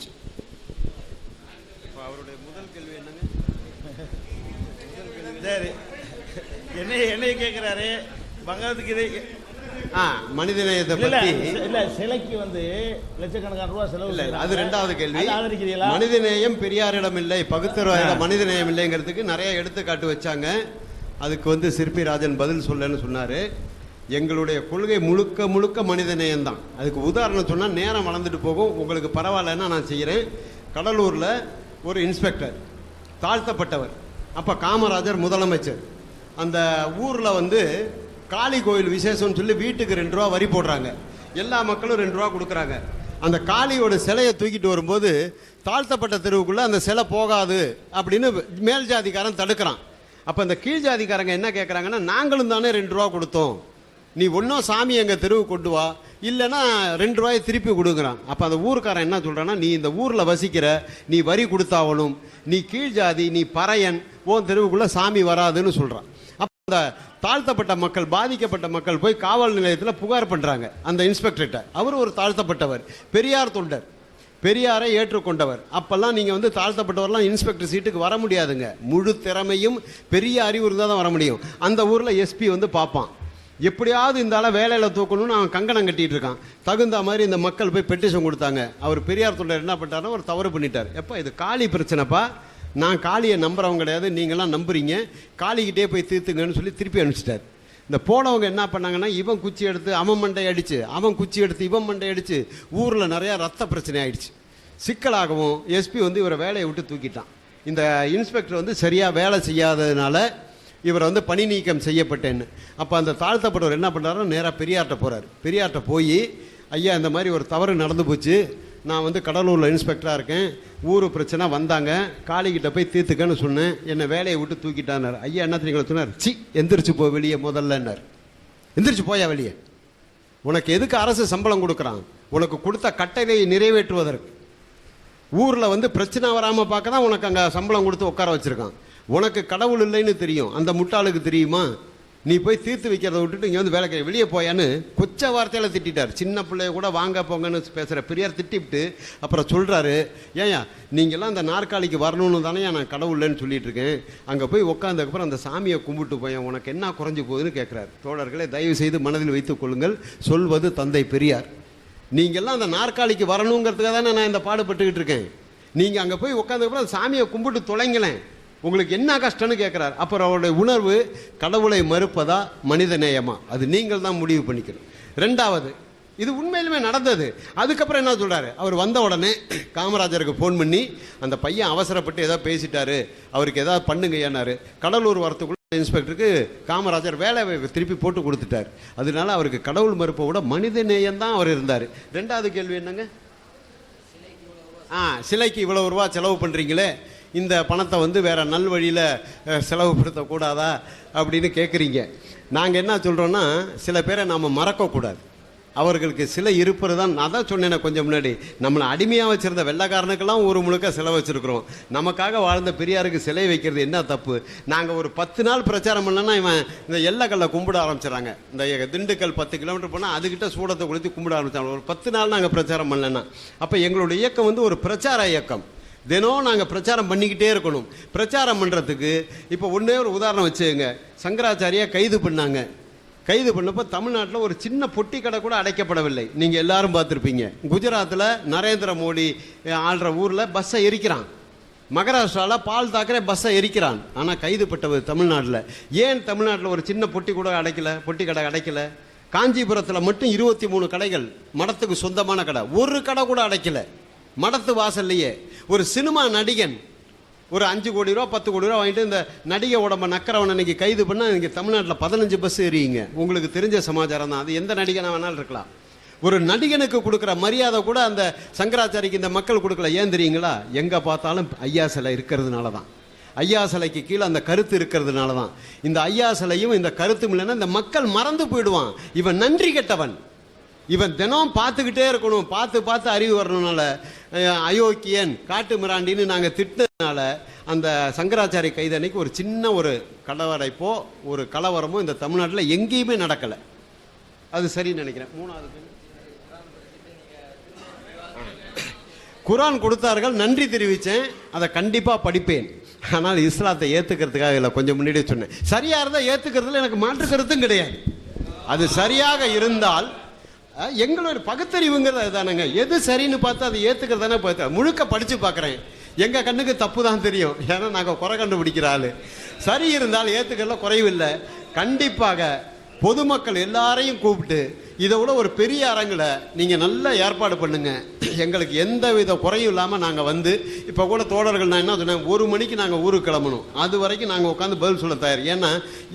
சரி, என்னைய கேட்குறாரு பகவத்கீதை. மனிதநேயத்தை பற்றி இல்ல, சிலைக்கு வந்து லட்சக்கணக்கான ரூபாய் செலவு இல்லை. அது ரெண்டாவது கேள்வி. மனிதநேயம் பெரியாரிடம் இல்லை, பகுத்தறிவாளர் மனிதநேயம் இல்லைங்கிறதுக்கு நிறைய எடுத்துக்காட்டு வச்சாங்க. அதுக்கு வந்து சிற்பிராஜன் பதில் சொல்லன்னு சொன்னார். எங்களுடைய கொள்கை முழுக்க முழுக்க மனிதநேயம் தான். அதுக்கு உதாரணம் சொன்னால் நேரம் வளர்ந்துட்டு போகும். உங்களுக்கு பரவாயில்லன்னா நான் செய்கிறேன். கடலூரில் ஒரு இன்ஸ்பெக்டர் தாழ்த்தப்பட்டவர். அப்போ காமராஜர் முதலமைச்சர். அந்த ஊரில் வந்து காளி கோயில் விசேஷம்னு சொல்லி வீட்டுக்கு 2 ரூபா வரி போடுறாங்க. எல்லா மக்களும் 2 ரூபா கொடுக்குறாங்க. அந்த காளியோட சிலையை தூக்கிட்டு வரும்போது தாழ்த்தப்பட்ட தெருவுக்குள்ளே அந்த சிலை போகாது அப்படின்னு மேல் ஜாதிக்காரன் தடுக்கிறான். அப்போ அந்த கீழ் ஜாதிக்காரங்க என்ன கேட்குறாங்கன்னா, நாங்களும் தானே 2 ரூபா கொடுத்தோம், நீ ஒன்றும் சாமி எங்கள் தெருவுக்கு கொண்டு வா, இல்லைன்னா 2 ரூபாயை திருப்பி கொடுக்குறான். அப்போ அந்த ஊருக்காரன் என்ன சொல்கிறான்னா, நீ இந்த ஊரில் வசிக்கிற, நீ வரி கொடுத்தாவணும், நீ கீழ் ஜாதி, நீ பறையன், உன் தெருவுக்குள்ளே சாமி வராதுன்னு சொல்கிறான். அப்போ அந்த தாழ்த்தப்பட்ட மக்கள், பாதிக்கப்பட்ட மக்கள் போய் காவல் நிலையத்தில் புகார் பண்ணுறாங்க அந்த இன்ஸ்பெக்டர்கிட்ட. அவர் ஒரு தாழ்த்தப்பட்டவர், பெரியார் தொண்டர், பெரியாரை ஏற்றுக்கொண்டவர். அப்போல்லாம் நீங்கள் வந்து தாழ்த்தப்பட்டவரெலாம் இன்ஸ்பெக்டர் சீட்டுக்கு வர முடியாதுங்க. முழு திறமையும் பெரிய அறிவு இருந்தால் தான் வர முடியும். அந்த ஊரில் எஸ்பி வந்து பார்ப்பான், எப்படியாவது இந்த ஆளை வேலையில் தூக்கணும்னு அவன் கங்கணம் கட்டிகிட்டு இருக்கான். தகுந்த மாதிரி இந்த மக்கள் போய் பெட்டிஷன் கொடுத்தாங்க. அவர் பெரியார் தொண்டர் என்ன பண்ணிட்டாருன்னா, ஒரு தவறு பண்ணிட்டார். எப்போ இது காளி பிரச்சனைப்பா, நான் காளியை நம்புறவங்க கிடையாது, நீங்களாம் நம்புறீங்க, காளிக்கிட்டே போய் தீர்த்துங்கன்னு சொல்லி திருப்பி அனுப்பிச்சிட்டார். இந்த போனவங்க என்ன பண்ணாங்கன்னா, இவன் குச்சி எடுத்து அவன் மண்டை அடித்து, அவன் குச்சி எடுத்து இவன் மண்டை அடித்து ஊரில் நிறையா ரத்த பிரச்சனை ஆயிடுச்சு. சிக்கலாகவும் எஸ்பி வந்து இவரை வேலையை விட்டு தூக்கிட்டான். இந்த இன்ஸ்பெக்டர் வந்து சரியாக வேலை செய்யாததுனால இவரை வந்து பணி நீக்கம் செய்யப்பட்டேன்னு. அப்போ அந்த தாழ்த்தப்பட்டவர் என்ன பண்ணுறாருன்னா, நேராக பெரியார்கிட்ட போகிறார். பெரியார்கிட்ட போய், ஐயா இந்த மாதிரி ஒரு தவறு நடந்து போச்சு, நான் வந்து கடலூரில் இன்ஸ்பெக்டராக இருக்கேன், ஊர் பிரச்சனை வந்தாங்க, காளிக்கிட்ட போய் தீர்த்துக்கன்னு சொன்னேன், என்னை வேலையை விட்டு தூக்கிட்டான்னார். ஐயா என்ன தெரியுங்களா சொன்னார், சி எந்திரிச்சு போ வெளியே முதல்லன்னார். எந்திரிச்சு போயா வெளியே, உனக்கு எதுக்கு அரசு சம்பளம் கொடுக்குறான், உனக்கு கொடுத்த கட்டளையை நிறைவேற்றுவதற்கு. ஊரில் வந்து பிரச்சனை வராமல் பார்க்க தான் உனக்கு அங்கே சம்பளம் கொடுத்து உட்கார வச்சுருக்கான். உனக்கு கடவுள் இல்லைன்னு தெரியும், அந்த முட்டாளுக்கு தெரியுமா? நீ போய் தீர்த்து வைக்கிறத விட்டுட்டு இங்கே வந்து வேலை வெளியே போயான்னு கொச்ச வார்த்தையில் திட்டார். சின்ன பிள்ளைய கூட வாங்க போங்கன்னு பேசுகிற பெரியார் திட்டிவிட்டு அப்புறம் சொல்கிறாரு, ஏயா நீங்கள்லாம் அந்த நாற்காலிக்கு வரணும்னு தானே நான் கடவுள் இல்லைன்னு சொல்லிட்டு இருக்கேன், அங்கே போய் உட்காந்ததுக்கப்புறம் அந்த சாமியை கும்பிட்டு போய் உனக்கு என்ன குறைஞ்சி போகுதுன்னு கேட்குறாரு. தோழர்களே, தயவு செய்து மனதில் வைத்துக் கொள்ளுங்கள், சொல்வது தந்தை பெரியார். நீங்கள்லாம் அந்த நாற்காலிக்கு வரணுங்கிறதுக்காக தானே நான் இந்த பாடுபட்டுக்கிட்டு இருக்கேன். நீங்கள் அங்கே போய் உட்காந்ததுக்கப்புறம் சாமியை கும்பிட்டு தொலைங்களேன், உங்களுக்கு என்ன கஷ்டம்னு கேட்குறாரு. அப்புறம் அவருடைய உணர்வு கடவுளை மறுப்பதா மனித நேயமா, அது நீங்கள் தான் முடிவு பண்ணிக்கணும். ரெண்டாவது, இது உண்மையிலுமே நடந்தது. அதுக்கப்புறம் என்ன சொல்கிறாரு, அவர் வந்த உடனே காமராஜருக்கு ஃபோன் பண்ணி அந்த பையன் அவசரப்பட்டு ஏதோ பேசிட்டாரு, அவருக்கு ஏதாவது பண்ணுங்க ஏன்னாரு. கடலூர் வரத்துக்குள்ள இன்ஸ்பெக்டருக்கு காமராஜர் வேலை திருப்பி போட்டு கொடுத்துட்டார். அதனால அவருக்கு கடவுள் மறுப்பை விட மனித நேயம்தான் அவர் இருந்தார். ரெண்டாவது கேள்வி என்னங்க, சிலைக்கு இவ்வளவு ரூபா செலவு பண்ணுறீங்களே, இந்த பணத்தை வந்து வேற நல் வழியில் செலவுப்படுத்தக்கூடாதா அப்படின்னு கேட்குறீங்க. நாங்கள் என்ன சொல்கிறோன்னா, சில பேரை நாம் மறக்கக்கூடாது. அவர்களுக்கு சிலை இருப்பது தான். நான் தான் சொன்னேன் கொஞ்சம் முன்னாடி, நம்மளை அடிமையாக வச்சுருந்த வெள்ளைக்காரனுக்கெல்லாம் ஒரு முழுக்க சிலை வச்சுருக்கிறோம். நமக்காக வாழ்ந்த பெரியாருக்கு சிலை வைக்கிறது என்ன தப்பு? நாங்கள் ஒரு 10 நாள் பிரச்சாரம் பண்ணலன்னா இவன் இந்த எல்லைக்கல்லை கும்பிட ஆரம்பிச்சிடறாங்க. இந்த திண்டுக்கல் 10 கிலோமீட்டர் போனால் அதுக்கிட்ட சூடத்தை கொளுத்தி கும்பிட ஆரம்பிச்சாங்க. ஒரு 10 நாள் நாங்கள் பிரச்சாரம் பண்ணலன்னா, அப்போ எங்களுடைய இயக்கம் வந்து ஒரு பிரச்சார இயக்கம். தினம் நாங்கள் பிரச்சாரம் பண்ணிக்கிட்டே இருக்கணும். பிரச்சாரம் பண்ணுறதுக்கு இப்போ ஒன்றே ஒரு உதாரணம் வச்சுங்க. சங்கராச்சாரியா கைது பண்ணாங்க. கைது பண்ணப்போ தமிழ்நாட்டில் ஒரு சின்ன பொட்டி கடை கூட அடைக்கப்படவில்லை. நீங்கள் எல்லாரும் பார்த்துருப்பீங்க. குஜராத்தில் நரேந்திர மோடி ஆள்ற ஊரில் பஸ்ஸை எரிக்கிறான். மகாராஷ்டிராவில் பால் தாக்கரே பஸ்ஸை எரிக்கிறான். ஆனால் கைது பட்டது தமிழ்நாட்டில். ஏன் தமிழ்நாட்டில் ஒரு சின்ன பொட்டி கடை அடைக்கல? காஞ்சிபுரத்தில் மட்டும் 23 கடைகள் மடத்துக்கு சொந்தமான கடை, ஒரு கடை கூட அடைக்கல மடத்து வாசல்லையே. ஒரு சினிமா நடிகன் ஒரு 5 கோடி ரூபா 10 கோடி ரூபா வாங்கிட்டு இந்த நடிகை உடம்ப நக்கரவன் இன்னைக்கு கைது பண்ணால் இன்றைக்கி தமிழ்நாட்டில் 15 பஸ் எறியுங்க. உங்களுக்கு தெரிஞ்ச சமாச்சாரம் தான். அது எந்த நடிகனாக வேணாலும் இருக்கலாம். ஒரு நடிகனுக்கு கொடுக்குற மரியாதை கூட அந்த சங்கராச்சாரிக்கு இந்த மக்கள் கொடுக்கல. ஏன் தெரியுங்களா? எங்கே பார்த்தாலும் ஐயா சிலை இருக்கிறதுனால தான். ஐயா சிலைக்கு கீழே அந்த கருத்து இருக்கிறதுனால தான். இந்த ஐயா சிலையும் இந்த கருத்தும் இல்லைன்னா இந்த மக்கள் மறந்து போயிடுவான். இவன் நன்றி கெட்டவன். இவன் தினம் பார்த்துக்கிட்டே இருக்கணும். பார்த்து அறிவு வரணும்னால அயோக்கியன் காட்டு மிராண்டின்னு நாங்கள் திட்டினதுனால அந்த சங்கராச்சாரிய கைது அன்னைக்கு ஒரு சின்ன ஒரு கலவரைப்போ ஒரு கலவரமோ இந்த தமிழ்நாட்டில் எங்கேயுமே நடக்கலை. அது சரின்னு நினைக்கிறேன். மூணாவது, குரான் கொடுத்தார்கள், நன்றி தெரிவித்தேன். அதை கண்டிப்பாக படிப்பேன். ஆனால் இஸ்லாத்தை ஏற்றுக்கிறதுக்காக இல்லை. கொஞ்சம் முன்னாடியே சொன்னேன். சரியாக இருந்தால் ஏற்றுக்கிறதுல எனக்கு மாற்று கருத்தும் கிடையாது. அது சரியாக இருந்தால் எங்களோட பகுத்தறிவுங்கிறது அதுதானங்க. எது சரின்னு பார்த்து அதை ஏற்றுக்கிறதானே பார்த்து முழுக்க படித்து பார்க்குறேன். எங்கள் கண்ணுக்கு தப்பு தான் தெரியும். ஏன்னா நாங்கள் குறை கண்டுபிடிக்கிற ஆள். சரி இருந்தால் ஏற்றுக்கிறதுல குறைவில்லை. கண்டிப்பாக பொதுமக்கள் எல்லாரையும் கூப்பிட்டு இதை விட ஒரு பெரிய அரங்கில் நீங்கள் நல்ல ஏற்பாடு பண்ணுங்க. எங்களுக்கு எந்த வித குறையும் இல்லாமல் நாங்கள் வந்து இப்போ கூட தோழர்கள் நான் என்ன சொன்னேன், 1 மணிக்கு நாங்கள் ஊருக்கு கிளம்பணும். அது வரைக்கும் நாங்கள் உட்காந்து பதில் சொல்ல தயார். ஏன்னா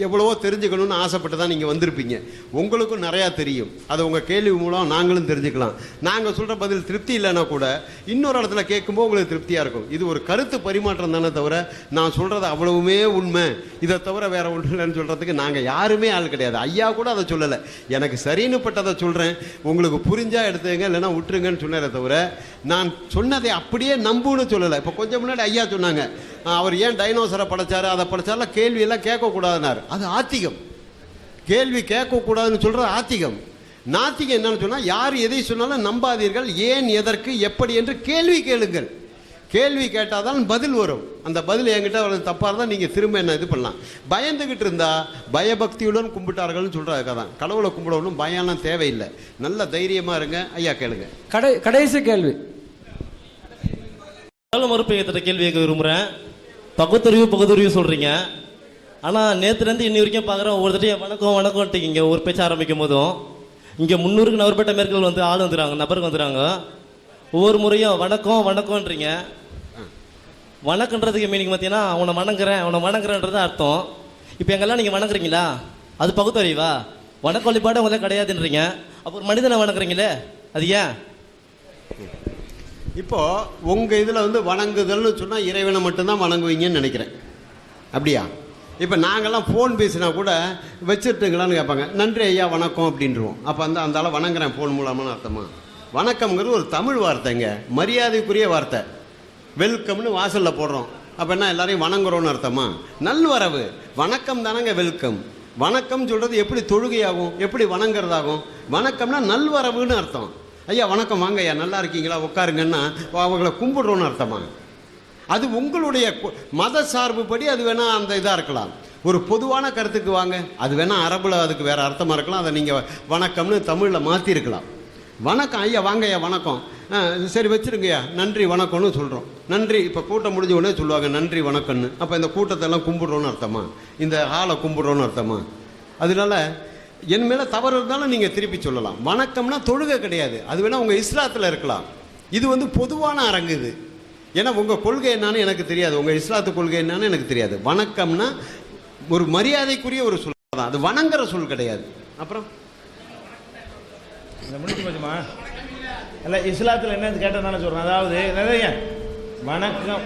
எவ்வளவோ தெரிஞ்சுக்கணும்னு ஆசைப்பட்டு தான் நீங்கள் வந்திருப்பீங்க. உங்களுக்கும் நிறையா தெரியும். அதை உங்கள் கேள்வி மூலம் நாங்களும் தெரிஞ்சுக்கலாம். நாங்கள் சொல்கிற பதில் திருப்தி இல்லைன்னா கூட இன்னொரு இடத்துல கேட்கும்போது உங்களுக்கு திருப்தியாக இருக்கும். இது ஒரு கருத்து பரிமாற்றம் தானே தவிர நான் சொல்கிறது அவ்வளவுமே உண்மை, இதை தவிர வேற ஒன்றும் இல்லைன்னு சொல்கிறதுக்கு நாங்கள் யாருமே ஆள் கிடையாது. ஐயா கூட அதை சொல்லலை. எனக்கு சரின்னு பட்டதை சொல்கிறேன், உங்களுக்கு புரிஞ்சா எடுத்துங்க, இல்லைன்னா விட்டுருங்கன்னு சொன்னதை தவிர நான் சொன்னதை அப்படியே நம்புன்னு சொல்லலை. இப்போ கொஞ்சம் முன்னாடி ஐயா சொன்னாங்க, அவர் ஏன் டைனோசரை படைச்சாரு அதை படைச்சால கேள்வியெல்லாம் கேட்கக்கூடாதுன்னாரு. அது ஆத்திகம். கேள்வி கேட்கக்கூடாதுன்னு சொல்கிறது ஆத்திகம். நாத்திகம் என்னன்னு சொன்னால், யார் எதை சொன்னாலும் நம்பாதீர்கள், ஏன் எதற்கு எப்படி என்று கேள்வி கேளுங்கள். கேள்வி கேட்டால் தான் பதில் வரும். அந்த பதில் என்கிட்ட வர்றது தப்பாக இருந்தால் நீங்கள் திரும்ப என்ன இது பண்ணலாம். பயந்துக்கிட்டு இருந்தால் பயபக்தியுடன் கும்பிட்டார்கள்னு சொல்கிறதுக்காக தான். கடவுளை கும்பிடணும் பயம்லாம் தேவையில்லை. நல்ல தைரியமாக இருங்க. ஐயா கேளுங்க. கடைசி கேள்வி. மறுப்பு ஏற்ற கேள்வி கேட்க விரும்புகிறேன். பகுத்தறிவு சொல்கிறீங்க. ஆனால் நேற்றுலேருந்து இன்னி வரைக்கும் பார்க்குறேன், ஒவ்வொருத்தரையும் வணக்கம்ட்டு இங்கே ஒரு பேச்சு ஆரம்பிக்கும் போதும் இங்கே 300க்கு நபர்பட்ட மேற்கள் வந்து ஆள் வந்துடுறாங்க, நபருக்கு வந்துடுறாங்க. ஒவ்வொரு முறையும் வணக்கம்ன்றீங்க. வணக்கன்றதுக்கு மீனிங் பார்த்தீங்கன்னா அவனை வணங்குறேன்றது அர்த்தம். இப்போ எங்கெல்லாம் நீங்கள் வணங்குறீங்களா? அது பகுத்தறிவா? வணக்க வழிபாடு உங்களே கிடையாதுன்றீங்க. அப்போ ஒரு மனிதனை வணங்குறீங்களே, அது ஏன்? இப்போ உங்கள் இதில் வந்து வணங்குதல்னு சொன்னால் இறைவனை மட்டும்தான் வணங்குவீங்கன்னு நினைக்கிறேன். அப்படியா? இப்போ நாங்கள்லாம் ஃபோன் பேசினா கூட வச்சுட்டுங்களான்னு கேட்பாங்க. நன்றி ஐயா வணக்கம் அப்படின்றோம். அப்போ அந்த ஆளை வணங்குறேன் ஃபோன் மூலமான அர்த்தமா? வணக்கம்ங்கிறது ஒரு தமிழ் வார்த்தைங்க, மரியாதைக்குரிய வார்த்தை. வெல்கம்னு வாசலில் போடுறோம். அப்போ என்ன எல்லாரையும் வணங்குறோன்னு அர்த்தமா? நல்வரவு வணக்கம் தானங்க வெல்கம். வணக்கம் சொல்கிறது எப்படி தொழுகையாகும், எப்படி வணங்குறதாகும்? வணக்கம்னா நல்வரவுன்னு அர்த்தம். ஐயா வணக்கம், வாங்க ஐயா, நல்லா இருக்கீங்களா, உட்காருங்கன்னா அவங்கள கும்பிடுறோன்னு அர்த்தமா? அது உங்களுடைய மத சார்புப்படி அது வேணால் அந்த இதாக இருக்கலாம். ஒரு பொதுவான கருத்துக்கு வாங்க, அது வேணால் அரபில் அதுக்கு வேறு அர்த்தமாக இருக்கலாம். அதை நீங்கள் வணக்கம்னு தமிழில் மாற்றிருக்கலாம். வணக்கம் ஐயா, வாங்க ஐயா, வணக்கம். சரி வச்சுருங்கய்யா, நன்றி வணக்கம்னு சொல்கிறோம். நன்றி. இப்போ கூட்டம் முடிஞ்ச உடனே சொல்லுவாங்க நன்றி வணக்கம்னு. அப்போ இந்த கூட்டத்தெல்லாம் கும்பிடுறோன்னு அர்த்தமா? இந்த ஹாலை கும்பிடுறோன்னு அர்த்தமா? அதனால என் மேலே தவறு இருந்தாலும் நீங்கள் திருப்பி சொல்லலாம். வணக்கம்னா தொழுகை கிடையாது. அது வேணால் உங்கள் இஸ்லாத்தில் இருக்கலாம். இது வந்து பொதுவான அரங்கு இது. ஏன்னா உங்கள் கொள்கை என்னன்னு எனக்கு தெரியாது, உங்கள் இஸ்லாத்து கொள்கை என்னன்னு எனக்கு தெரியாது. வணக்கம்னா ஒரு மரியாதைக்குரிய ஒரு சொல் தான், அது வணங்குற சொல் கிடையாது. அப்புறம் முடிச்சு போச்சுமா இல்லை, இஸ்லாத்தில் என்னன்னு கேட்டதுனால சொல்கிறேன். அதாவது நிறைய வணக்கம்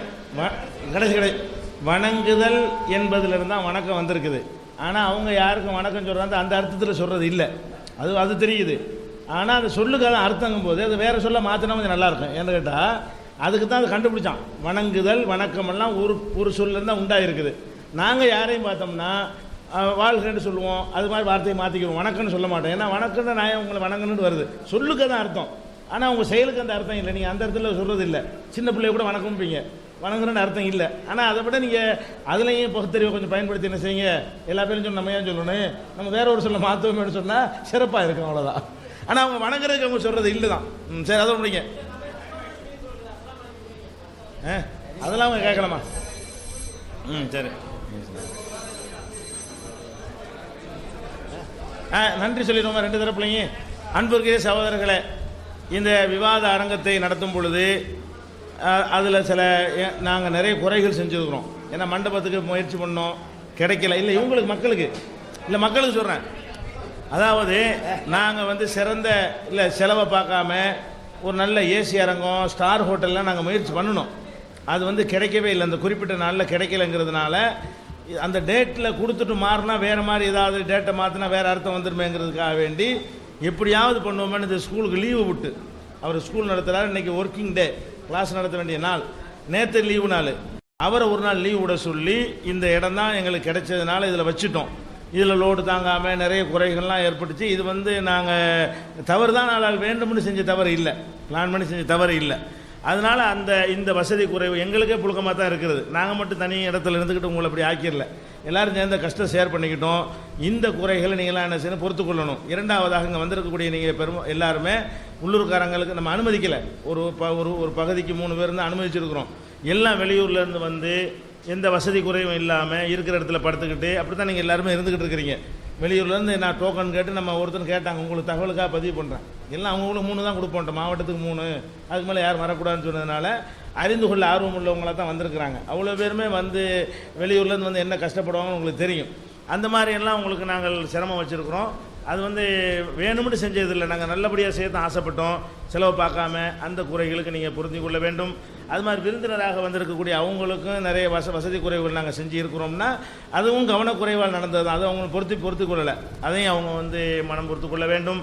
கடைசி வணங்குதல் என்பதிலிருந்து தான் வணக்கம் வந்திருக்குது. ஆனால் அவங்க யாருக்கும் வணக்கம் சொல்கிறாங்க அந்த அர்த்தத்தில் சொல்கிறது இல்லை. அது தெரியுது. ஆனால் அந்த சொல்லுக்கான அர்த்தங்கும் போது அது வேறு சொல்ல மாற்றினா கொஞ்சம் நல்லாயிருக்கும். ஏன்னு கேட்டால் அதுக்கு தான் அது கண்டுபிடிச்சான். வணங்குதல் வணக்கமெல்லாம் ஒரு சொல்லேருந்து தான் உண்டாயிருக்குது. நாங்கள் யாரையும் பார்த்தோம்னா வாழ்கிறேன்னு சொல்லுவோம், அது மாதிரி வார்த்தையை மாற்றிக்குவோம், வணக்கம்னு சொல்ல மாட்டோம். ஏன்னா வணக்கம்னு நான் உங்களை வணங்கணுன்னு வருது, சொல்லுக்கு தான் அர்த்தம். ஆனால் உங்கள் செயலுக்கு அந்த அர்த்தம் இல்லை. நீங்கள் அந்த இடத்துல சொல்கிறது இல்லை. சின்ன பிள்ளைய கூட வணக்கம்பீங்க, வணங்குறன்னு அர்த்தம் இல்லை. ஆனால் அதை விட நீங்கள் அதுலேயும் பகுத்தறிவை கொஞ்சம் பயன்படுத்தி என்ன செய்யுங்க, எல்லா பேரும் சொல்லி நம்ம ஏன் சொல்லணும், நம்ம வேற ஒரு சொல்ல மாற்றுவோம்னு சொன்னால் சிறப்பாக இருக்கும், அவ்வளோதான். ஆனால் அவங்க வணங்குறதுக்கு அவங்க சொல்கிறது இல்லை தான். சரி, அதை முடிங்க. அதெல்லாம் அவங்க கேட்கலாமா? சரி. நன்றி சொல்லிடுவோமா ரெண்டு தரப்புலையும்? அன்பிற்குரிய சகோதரர்களே, இந்த விவாத அரங்கத்தை நடத்தும் பொழுது அதில் சில நாங்கள் நிறைய குறைகள் செஞ்சுருக்கிறோம். ஏன்னா மண்டபத்துக்கு முயற்சி பண்ணோம், கிடைக்கல. இல்லை இவங்களுக்கு மக்களுக்கு சொல்கிறேன். அதாவது நாங்கள் வந்து சிறந்த செலவை பார்க்காம ஒரு நல்ல ஏசி அரங்கம், ஸ்டார் ஹோட்டல்லாம் நாங்கள் முயற்சி பண்ணணும். அது வந்து கிடைக்கவே இல்லை. அந்த குறிப்பிட்ட நாளில் கிடைக்கலைங்கிறதுனால அந்த டேட்டில் கொடுத்துட்டு மாறினா வேறு மாதிரி ஏதாவது டேட்டை மாற்றினா வேறு அர்த்தம் வந்துடுமேங்கிறதுக்காக வேண்டி எப்படியாவது பண்ணுவோமேனு இந்த ஸ்கூலுக்கு லீவு விட்டு, அவர் ஸ்கூல் நடத்துகிறார், இன்றைக்கி ஒர்க்கிங் டே, கிளாஸ் நடத்த வேண்டிய நாள், நேற்று லீவு நாள், அவரை ஒரு நாள் லீவ் விட சொல்லி இந்த இடம் தான் எங்களுக்கு கிடைச்சதுனால இதில் வச்சுட்டோம். இதில் லோடு தாங்காமல் நிறைய குறைகள்லாம் ஏற்பட்டுச்சு. இது வந்து நாங்கள் தவறு தான், ஆனால் வேண்டும்னு செஞ்ச தவறு இல்லை, பிளான் பண்ணி செஞ்ச தவறு இல்லை. அதனால் இந்த வசதி குறைவு எங்களுக்கே புழுக்கமாக தான் இருக்கிறது. நாங்கள் மட்டும் தனி இடத்துல இருந்துக்கிட்டு உங்களை அப்படி ஆக்கிடல, எல்லோரும் சேர்ந்த கஷ்டம் ஷேர் பண்ணிக்கிட்டோம். இந்த குறைகளை நீங்களாம் என்ன செய்யணும், பொறுத்துக்கொள்ளணும். இரண்டாவதாக இங்கே வந்திருக்கக்கூடிய நீங்கள் எல்லாருமே உள்ளூர்காரங்களுக்கு நம்ம அனுமதிக்கலை. ஒரு பகுதிக்கு 3 பேர் தான் அனுமதிச்சிருக்கிறோம். எல்லாம் வெளியூர்லேருந்து வந்து எந்த வசதி குறைவும் இல்லாமல் இருக்கிற இடத்துல படுத்துக்கிட்டு அப்படி தான் நீங்கள் எல்லாருமே இருந்துக்கிட்டு இருக்கிறீங்க. வெளியூர்லேருந்து நான் டோக்கன் கேட்டு நம்ம ஒருத்தர் கேட்டாங்க, உங்களுக்கு தகவலுக்காக பதிவு பண்ணுறேன். எல்லாம் அவங்களுக்கு 3 தான் கொடுப்போம், மாவட்டத்துக்கு 3, அதுக்கு மேலே யாரும் வரக்கூடாதுன்னு சொன்னதுனால அறிந்து கொள்ள ஆர்வம் உள்ளவங்களாக தான் வந்திருக்கிறாங்க. அவ்வளோ பேருமே வந்து வெளியூர்லேருந்து வந்து என்ன கஷ்டப்படுவாங்கன்னு உங்களுக்கு தெரியும். அந்த மாதிரியெல்லாம் உங்களுக்கு நாங்கள் சிரமம் வச்சுருக்குறோம். அது வந்து வேணும்னு செஞ்சதில்லை, நாங்கள் நல்லபடியாக செய்ய தான் ஆசைப்பட்டோம். செலவு பார்க்காம அந்த குறைகளுக்கு நீங்கள் பொருந்தி கொள்ள வேண்டும். அது மாதிரி விருந்தினராக வந்திருக்கக்கூடிய அவங்களுக்கும் நிறைய வசதி குறைவுகள் நாங்கள் செஞ்சு இருக்கிறோம்னா அதுவும் கவனக்குறைவால் நடந்தது தான். அதை அவங்க பொறுத்து கொள்ளலை, அதையும் அவங்க வந்து மனம் பொறுத்து கொள்ள வேண்டும்.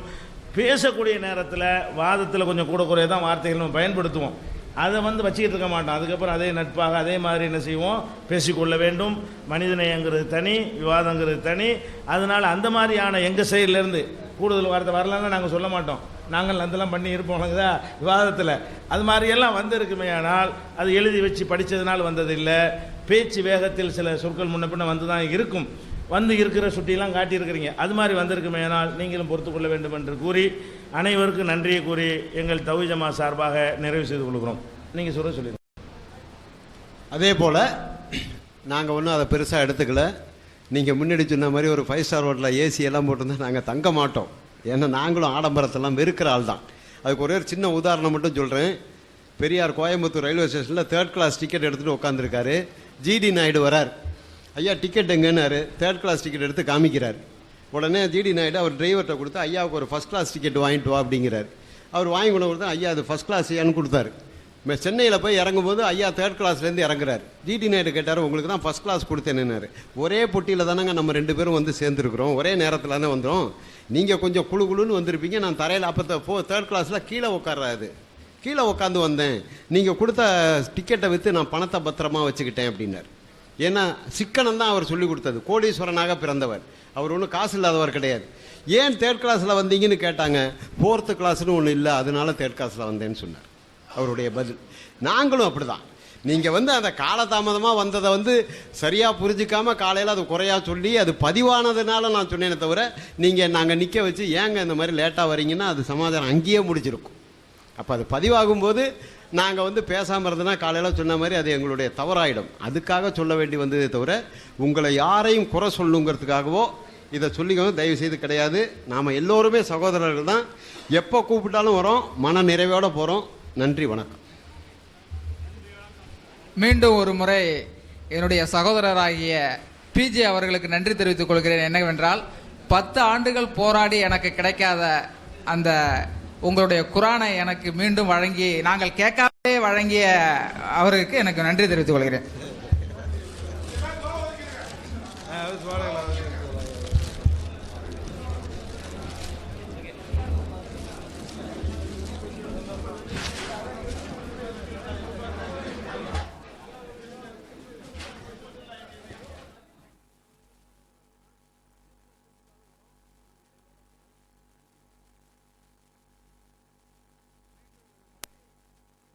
பேசக்கூடிய நேரத்தில் வாதத்தில் கொஞ்சம் கூட குறைய தான் வார்த்தைகள் நம்ம பயன்படுத்துவோம். அதை வந்து வச்சுக்கிட்டு இருக்க மாட்டோம். அதுக்கப்புறம் அதே நட்பாக அதே மாதிரி என்ன செய்வோம், பேசிக்கொள்ள வேண்டும். மனிதநேயங்கிறது தனி, விவாதங்கிறது தனி. அதனால் அந்த மாதிரியான எங்கள் சைட்லேருந்து கூடுதல் வார்த்தை வரலான்னு நாங்கள் சொல்ல மாட்டோம். நாங்கள் அதெல்லாம் பண்ணி இருப்போம்ங்களா விவாதத்தில். அது மாதிரியெல்லாம் வந்திருக்குமே, ஆனால் அது எழுதி வச்சு படித்ததுனால வந்ததில்லை. பேச்சு வேகத்தில் சில சொற்கள் முன்ன பின்ன வந்து தான் இருக்கும். வந்து இருக்கிற சுட்டியெல்லாம் காட்டியிருக்கிறீங்க. அது மாதிரி வந்திருக்குமே, ஆனால் நீங்களும் பொறுத்துக்கொள்ள வேண்டும் என்று கூறி அனைவருக்கும் நன்றியை கூறி எங்கள் தௌஹீத் ஜமாத் சார்பாக நிறைவு செய்து கொள்கிறோம். நீங்கள் சொல்லிடுங்க. அதே போல் நாங்கள் ஒன்றும் அதை பெருசாக எடுத்துக்கல. நீங்கள் முன்னாடி சொன்ன மாதிரி ஒரு 5 ஸ்டார் ஹோட்டலில் ஏசி எல்லாம் போட்டிருந்தா நாங்கள் தங்க மாட்டோம். ஏன்னா நாங்களும் ஆடம்பரத்தெல்லாம் வெறுக்கிற ஆள் தான். அதுக்கு ஒரே ஒரு சின்ன உதாரணம் மட்டும் சொல்கிறேன். பெரியார் கோயம்புத்தூர் ரயில்வே ஸ்டேஷனில் 3rd கிளாஸ் டிக்கெட் எடுத்துகிட்டு உட்காந்துருக்காரு. ஜிடி நாயுடு வரார். ஐயா டிக்கெட் எங்கன்னாரு. 3rd கிளாஸ் டிக்கெட் எடுத்து காமிக்கிறார். உடனே ஜிடி நாயுடு அவர் டிரைவர்கிட்ட கொடுத்து ஐயாவுக்கு ஒரு 1st கிளாஸ் டிக்கெட் வாங்கிட்டு வா அப்படிங்கிறார். அவர் வாங்கி கொண்டு கொடுத்தா ஐயா அது 1st கிளாஸ் ஏன்னு கொடுத்தாரு. சென்னையில் போய் இறங்கும்போது ஐயா 3rd கிளாஸ்லேருந்து இறங்குறாரு. ஜிடி நாயுடு கேட்டார், உங்களுக்கு தான் 1st கிளாஸ் கொடுத்தேன்னாரு. ஒரே பொட்டியில் தானங்க நம்ம 2 பேரும் வந்து சேர்ந்துருக்குறோம், ஒரே நேரத்தில் தானே வந்துடும். நீங்கள் கொஞ்சம் குழுன்னு வந்திருப்பீங்க, நான் தரையில் அப்போ 3rd கிளாஸில் கீழே உட்கார்றாரு. கீழே உட்காந்து வந்தேன், நீங்கள் கொடுத்த டிக்கெட்டை விற்று நான் பணத்தை பத்திரமா வச்சுக்கிட்டேன் அப்படின்னார். ஏன்னா சிக்கனம் தான் அவர் சொல்லி கொடுத்தது. கோடீஸ்வரனாக பிறந்தவர் அவர், ஒன்றும் காசு இல்லாதவர் கிடையாது. ஏன் 3rd கிளாஸில் வந்தீங்கன்னு கேட்டாங்க. 4th கிளாஸ்னு ஒன்று இல்லை, அதனால 3rd கிளாஸில் வந்தேன்னு சொன்னார் அவருடைய பதில். நாங்களும் அப்படி தான். நீங்கள் வந்து அந்த காலதாமதமாக வந்ததை வந்து சரியாக புரிஞ்சிக்காமல் காலையில் அது குறையா சொல்லி அது பதிவானதுனால நான் சொன்னேனே தவிர நீங்கள் நாங்கள் நிற்க வச்சு ஏங்க இந்த மாதிரி லேட்டாக வரீங்கன்னா அது சமாதானம் அங்கேயே முடிச்சிருக்கும். அப்போ அது பதிவாகும்போது நாங்கள் வந்து பேசாமல் இருந்தோன்னா காலையில் சொன்ன மாதிரி அது எங்களுடைய தவறாயிடும். அதுக்காக சொல்ல வேண்டி வந்ததே தவிர உங்களை யாரையும் குறை சொல்லுங்கிறதுக்காகவோ இதை சொல்லிக்கோங்க தயவு செய்து கிடையாது. நாம் எல்லோருமே சகோதரர்கள் தான். எப்போ கூப்பிட்டாலும் வரோம், மன நிறைவோடு போகிறோம். நன்றி, வணக்கம். மீண்டும் ஒரு முறை என்னுடைய சகோதரராகிய பிஜே அவர்களுக்கு நன்றி தெரிவித்துக் கொள்கிறேன். என்னவென்றால் 10 ஆண்டுகள் போராடி எனக்கு கிடைக்காத அந்த உங்களுடைய குரானை எனக்கு மீண்டும் வழங்கி நாங்கள் கேட்காமலே வழங்கிய அவருக்கு எனக்கு நன்றி தெரிவித்துக் கொள்கிறேன்.